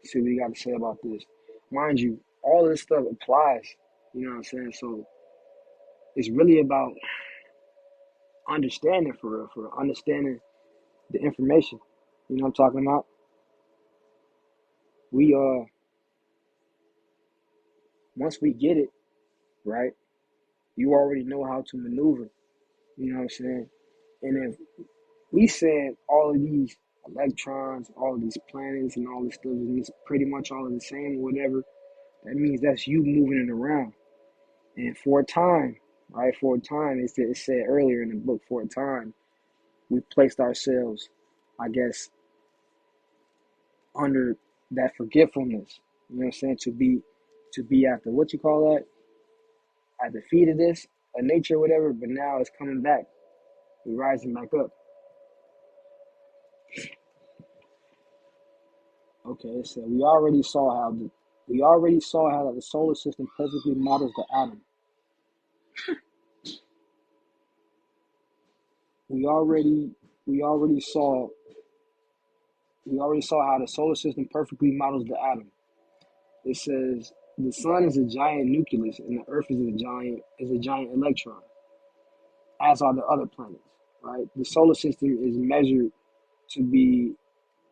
See what you got to say about this. Mind you, all of this stuff applies. You know what I'm saying? So it's really about understanding for real, for understanding the information. You know what I'm talking about? We once we get it, right, you already know how to maneuver. You know what I'm saying? And if we said all of these electrons, all of these planets and all this stuff is pretty much all of the same or whatever, that means that's you moving it around. And for a time, right, for a time, it said earlier in the book, for a time, we placed ourselves, I guess, under that forgetfulness. You know what I'm saying? To be after what you call that, at the feet of this, of nature, or whatever. But now it's coming back. We're rising back up. Okay, it said we already saw how the solar system perfectly models the atom. We already we already saw we already saw how the solar system perfectly models the atom. It says the sun is a giant nucleus and the earth is a giant electron, as are the other planets. Right? The solar system is measured to be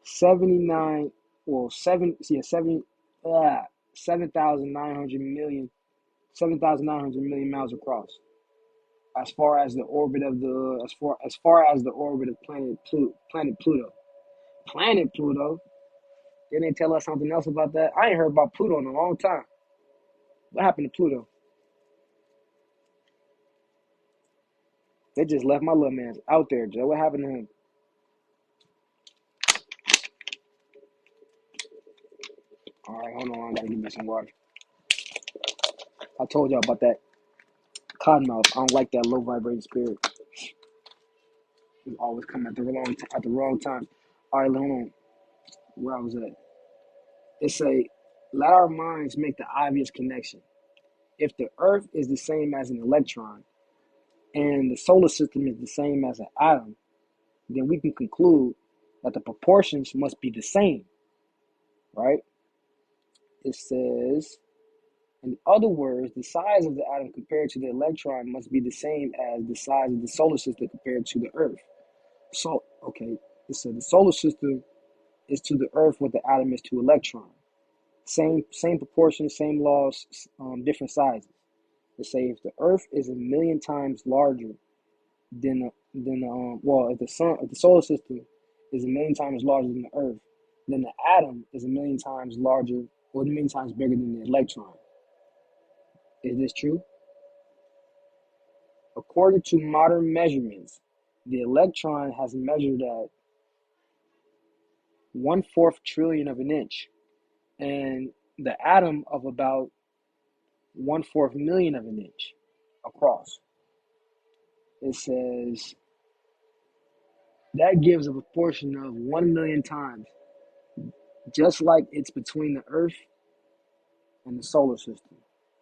79 well 70 7,900 million 7,900 million miles across. As far as the orbit of the as far as the orbit of planet Pluto. Planet Pluto. Didn't they tell us something else about that? I ain't heard about Pluto in a long time. What happened to Pluto? They just left my little man out there, Joe. What happened to him? All right, hold on. I gotta give me some water. I told y'all about that cottonmouth. I don't like that low vibrating spirit. It always come at the wrong time. All right, hold on. Where I was at. It say, let our minds make the obvious connection. If the Earth is the same as an electron and the solar system is the same as an atom, then we can conclude that the proportions must be the same, right? It says, in other words, the size of the atom compared to the electron must be the same as the size of the solar system compared to the Earth. So, okay, it said the solar system is to the Earth what the atom is to electron. Same proportions, same laws, different sizes. It say if the Earth is a million times larger if the sun, if the solar system is a million times larger than the Earth, then the atom is a million times larger or a million times bigger than the electron. Is this true? According to modern measurements, the electron has measured at 1/4 trillion of an inch, and the atom of about 1/4 million of an inch across. It says that gives a proportion of 1 million times, just like it's between the Earth and the solar system.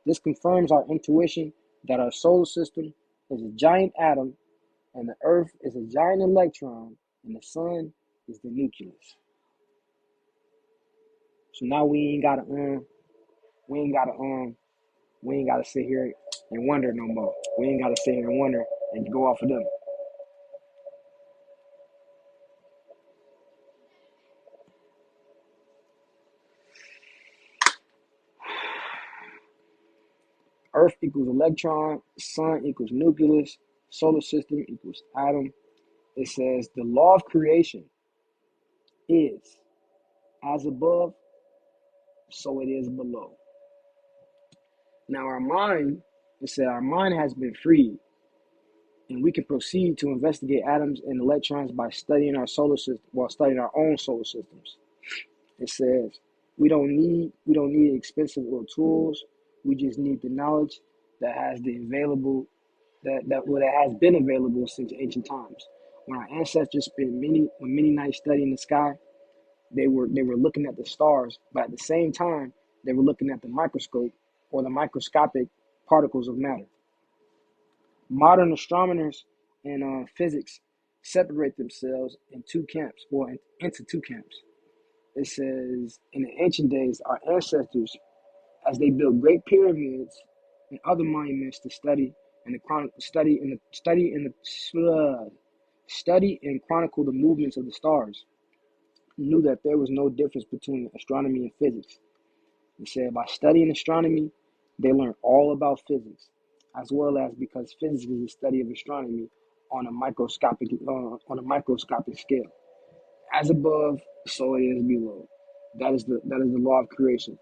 This confirms our intuition that our solar system is a giant atom, and the Earth is a giant electron, and the sun is the nucleus. So now we ain't gotta we ain't gotta sit here and wonder no more. We ain't gotta sit here and wonder and go off of them. Earth equals electron, sun equals nucleus, solar system equals atom. It says the law of creation is as above, so it is below. Now it said our mind has been freed, and we can proceed to investigate atoms and electrons by studying our solar system while studying our own solar systems. It says we don't need expensive or tools. We just need the knowledge that has the available that has been available since ancient times. When our ancestors spent many nights studying the sky, they were looking at the stars, but at the same time they were looking at the microscope or the microscopic particles of matter. Modern astronomers and physics separate themselves in two camps, or into two camps. It says in the ancient days, our ancestors, as they built great pyramids and other monuments to study and chronicle the movements of the stars, knew that there was no difference between astronomy and physics. It said by studying astronomy, they learned all about physics, as well as because physics is the study of astronomy on a microscopic scale. As above, so it is below. That is the law of creation.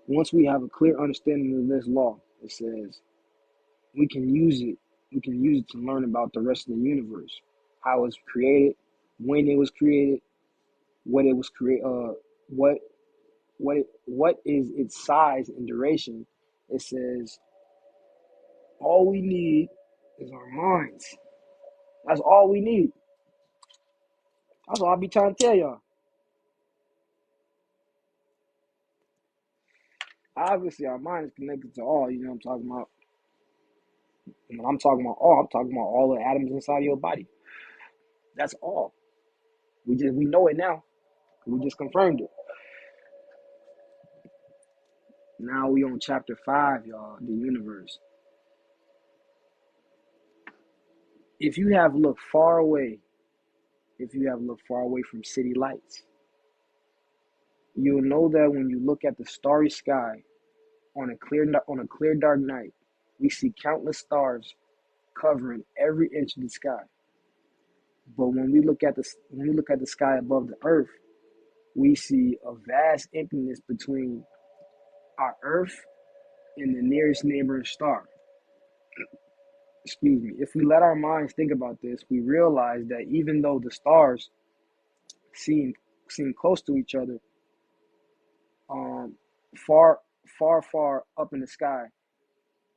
Once we have a clear understanding of this law, it says we can use it. We can use it to learn about the rest of the universe, how it was created, when it was created, what it was created, what what is its size and duration. It says all we need is our minds. That's all we need. That's all I be trying to tell y'all. Obviously, our mind is connected to all. You know what I'm talking about? And when I'm talking about all, I'm talking about all the atoms inside of your body. That's all. We know it now. We just confirmed it. Now we on chapter 5, y'all. The universe. If you have looked far away, if you have looked far away from city lights, you'll know that when you look at the starry sky on a clear dark night, we see countless stars covering every inch of the sky. But when we look at the sky above the earth, we see a vast emptiness between our earth and the nearest neighboring star. Excuse me. If we let our minds think about this, we realize that even though the stars seem seem close to each other, um, far far up in the sky,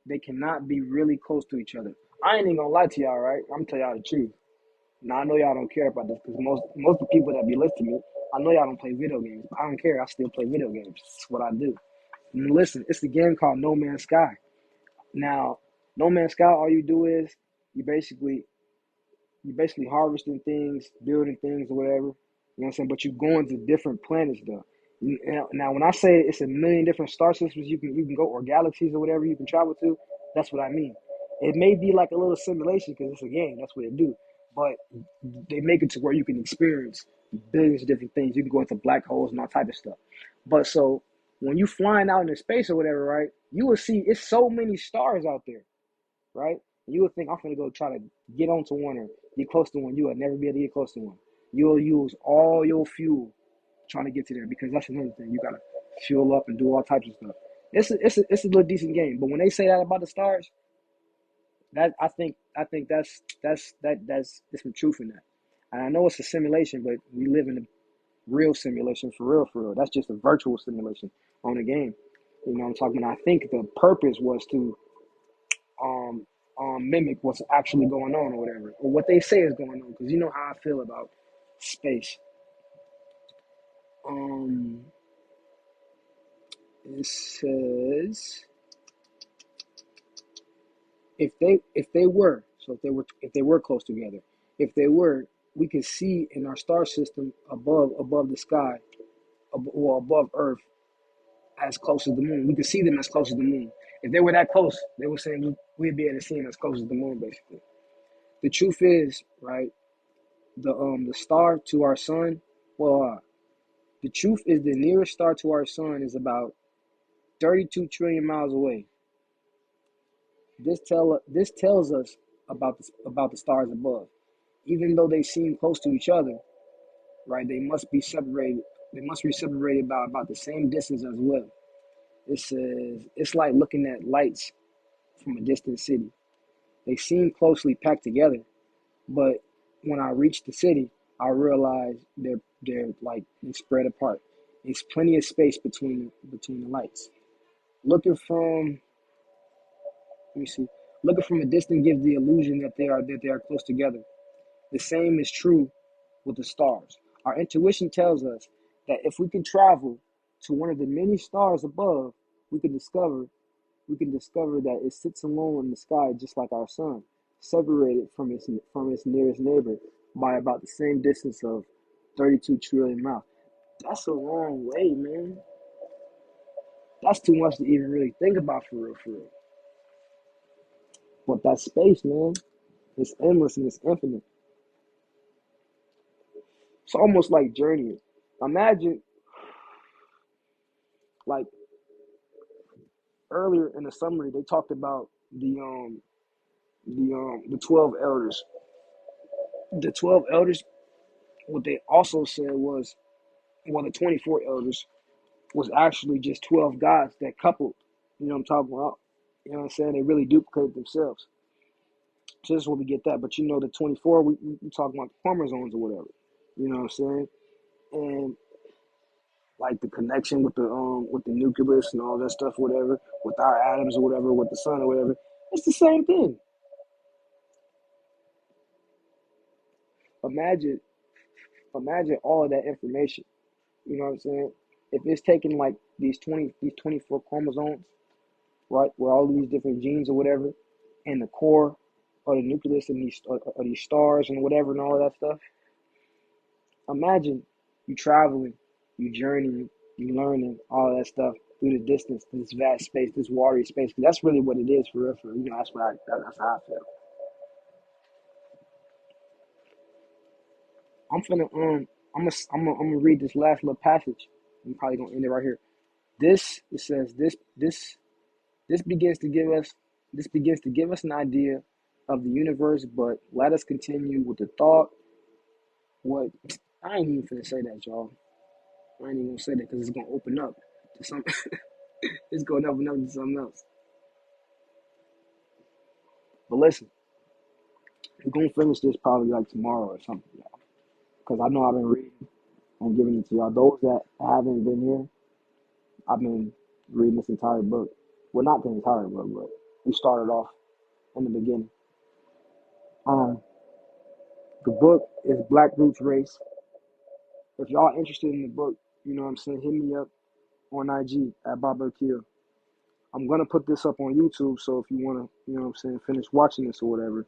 they cannot be really close to each other. I ain't even gonna lie to y'all, right? I'm gonna tell y'all the truth. Now I know y'all don't care about this because most of the people that be listening to me, I know y'all don't play video games. I don't care. I still play video games. It's what I do. And listen, it's the game called No Man's Sky. Now, No Man's Sky, all you do is you basically you basically harvesting things, building things or whatever. You know what I'm saying? But you going to different planets though. Now, when I say it's a million different star systems you can go, or galaxies or whatever you can travel to, that's what I mean. It may be like a little simulation because it's a game. That's what it do. But they make it to where you can experience billions of different things. You can go into black holes and all type of stuff. But so when you flying out into space or whatever, right? You will see it's so many stars out there, right? You would think I'm gonna go try to get onto one or get close to one. You will never be able to get close to one. You'll use all your fuel trying to get to there because that's another thing. You gotta fuel up and do all types of stuff. It's a little decent game, but when they say that about the stars, that I think that's there's some truth in that. And I know it's a simulation, but we live in a real simulation for real, for real. That's just a virtual simulation on a game. You know what I'm talking about? I think the purpose was to um mimic what's actually going on or whatever, or what they say is going on. Because you know how I feel about space. Um, it says if they were close together, if they were, we could see in our star system above the sky, or above Earth, as close as the moon. We could see them as close as the moon. If they were that close, they were saying we'd be able to see them as close as the moon, basically. The truth is, right, the star to our sun, well, the truth is the nearest star to our sun is about 32 trillion miles away. This tells us about the stars above. Even though they seem close to each other, right? They must be separated. They must be separated by about the same distance as well. It says it's like looking at lights from a distant city. They seem closely packed together, but when I reach the city, I realize they're like they spread apart. There's plenty of space between the lights. Looking from let me see. Looking from a distance gives the illusion that they are close together. The same is true with the stars. Our intuition tells us that if we can travel to one of the many stars above, we can discover we can discover that it sits alone in the sky just like our sun, separated from its nearest neighbor by about the same distance of 32 trillion miles. That's a long way, man. That's too much to even really think about for real, for real. But that space, man, it's endless and it's infinite. It's almost like journeying. Imagine, like earlier in the summary, they talked about the 12 elders. The 12 elders. What they also said was, well, the 24 elders was actually just 12 gods that coupled. You know what I'm talking about? You know what I'm saying? They really duplicated themselves. So this is where we get that. But you know, the 24, we talking about the chromosomes or whatever. You know what I'm saying? And like the connection with the nucleus and all that stuff, whatever, with our atoms or whatever, with the sun or whatever. It's the same thing. Imagine, imagine all of that information. You know what I'm saying? If it's taking like these 24 chromosomes, right, where all these different genes or whatever, and the core or the nucleus and these stars and whatever and all of that stuff. Imagine you traveling, you journeying, you learning all that stuff through the distance, this vast space, this watery space. 'Cause that's really what it is for real. For you know, that's how I feel. I'm finna I'm gonna read this last little passage. I'm probably gonna end it right here. It says this begins to give us an idea of the universe, but let us continue with the thought. What I ain't even finna say that, y'all. I ain't even gonna say that because it's gonna open up to some. It's gonna open up to something else. But listen, we're gonna finish this probably like tomorrow or something, y'all. Because I know I've been reading and giving it to y'all. Those that haven't been here, I've been reading this entire book. Well, not the entire book, but we started off in the beginning. Um, the book is Black Roots Race. If y'all interested in the book, you know what I'm saying, hit me up on IG at BabaAkil. I'm gonna put this up on YouTube, so if you wanna, you know what I'm saying, finish watching this or whatever,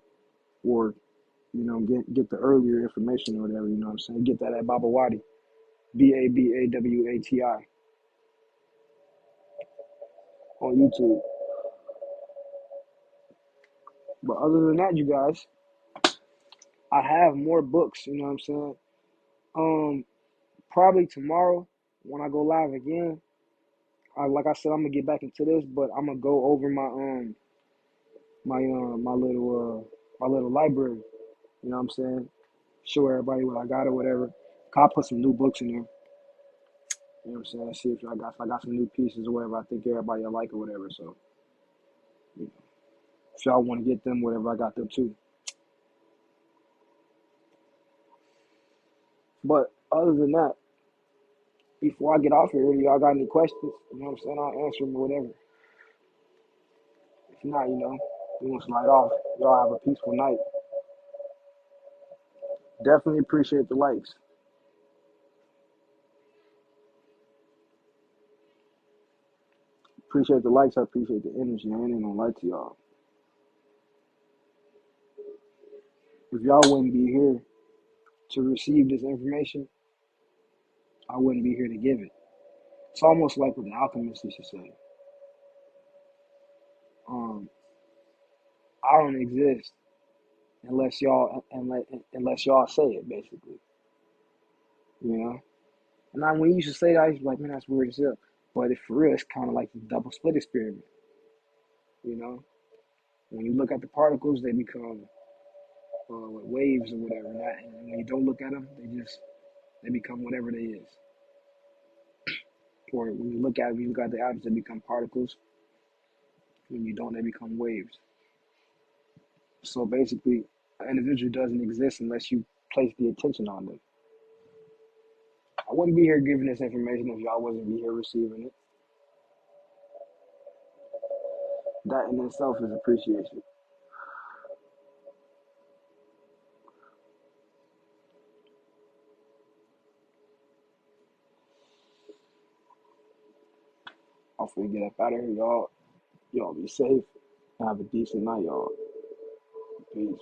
or you know, get the earlier information or whatever, you know what I'm saying, get that at Babawati, BABAWATI on YouTube. But other than that, you guys, I have more books, you know what I'm saying. Probably tomorrow when I go live again, like I said, I'm gonna get back into this, but I'm gonna go over my little library. You know what I'm saying? Show everybody what I got or whatever. I'll put some new books in there. You know what I'm saying? See if I got some new pieces or whatever. I think everybody will like or whatever. So you know, if y'all want to get them, whatever, I got them too. But other than that, before I get off here, y'all got any questions? You know what I'm saying? I'll answer them or whatever. If not, we gonna slide off. Y'all have a peaceful night. Definitely appreciate the likes. Appreciate the likes. I appreciate the energy. I ain't gonna lie to y'all. If y'all wouldn't be here to receive this information, I wouldn't be here to give it. It's almost like what the alchemist used to say. Um, I don't exist unless y'all say it, basically. You know. And when you used to say that, I used to be like, man, that's weird as hell. But if for real, it's kind of like the double slit experiment. You know, when you look at the particles, they become waves or whatever. And when you don't look at them, they become whatever they is. Or when you look at the atoms, they become particles. When you don't, they become waves. So basically, an individual doesn't exist unless you place the attention on them. I wouldn't be here giving this information if y'all wasn't be here receiving it. That in itself is appreciation. Hopefully get up out of here, y'all. Y'all be safe. Have a decent night, y'all. Peace.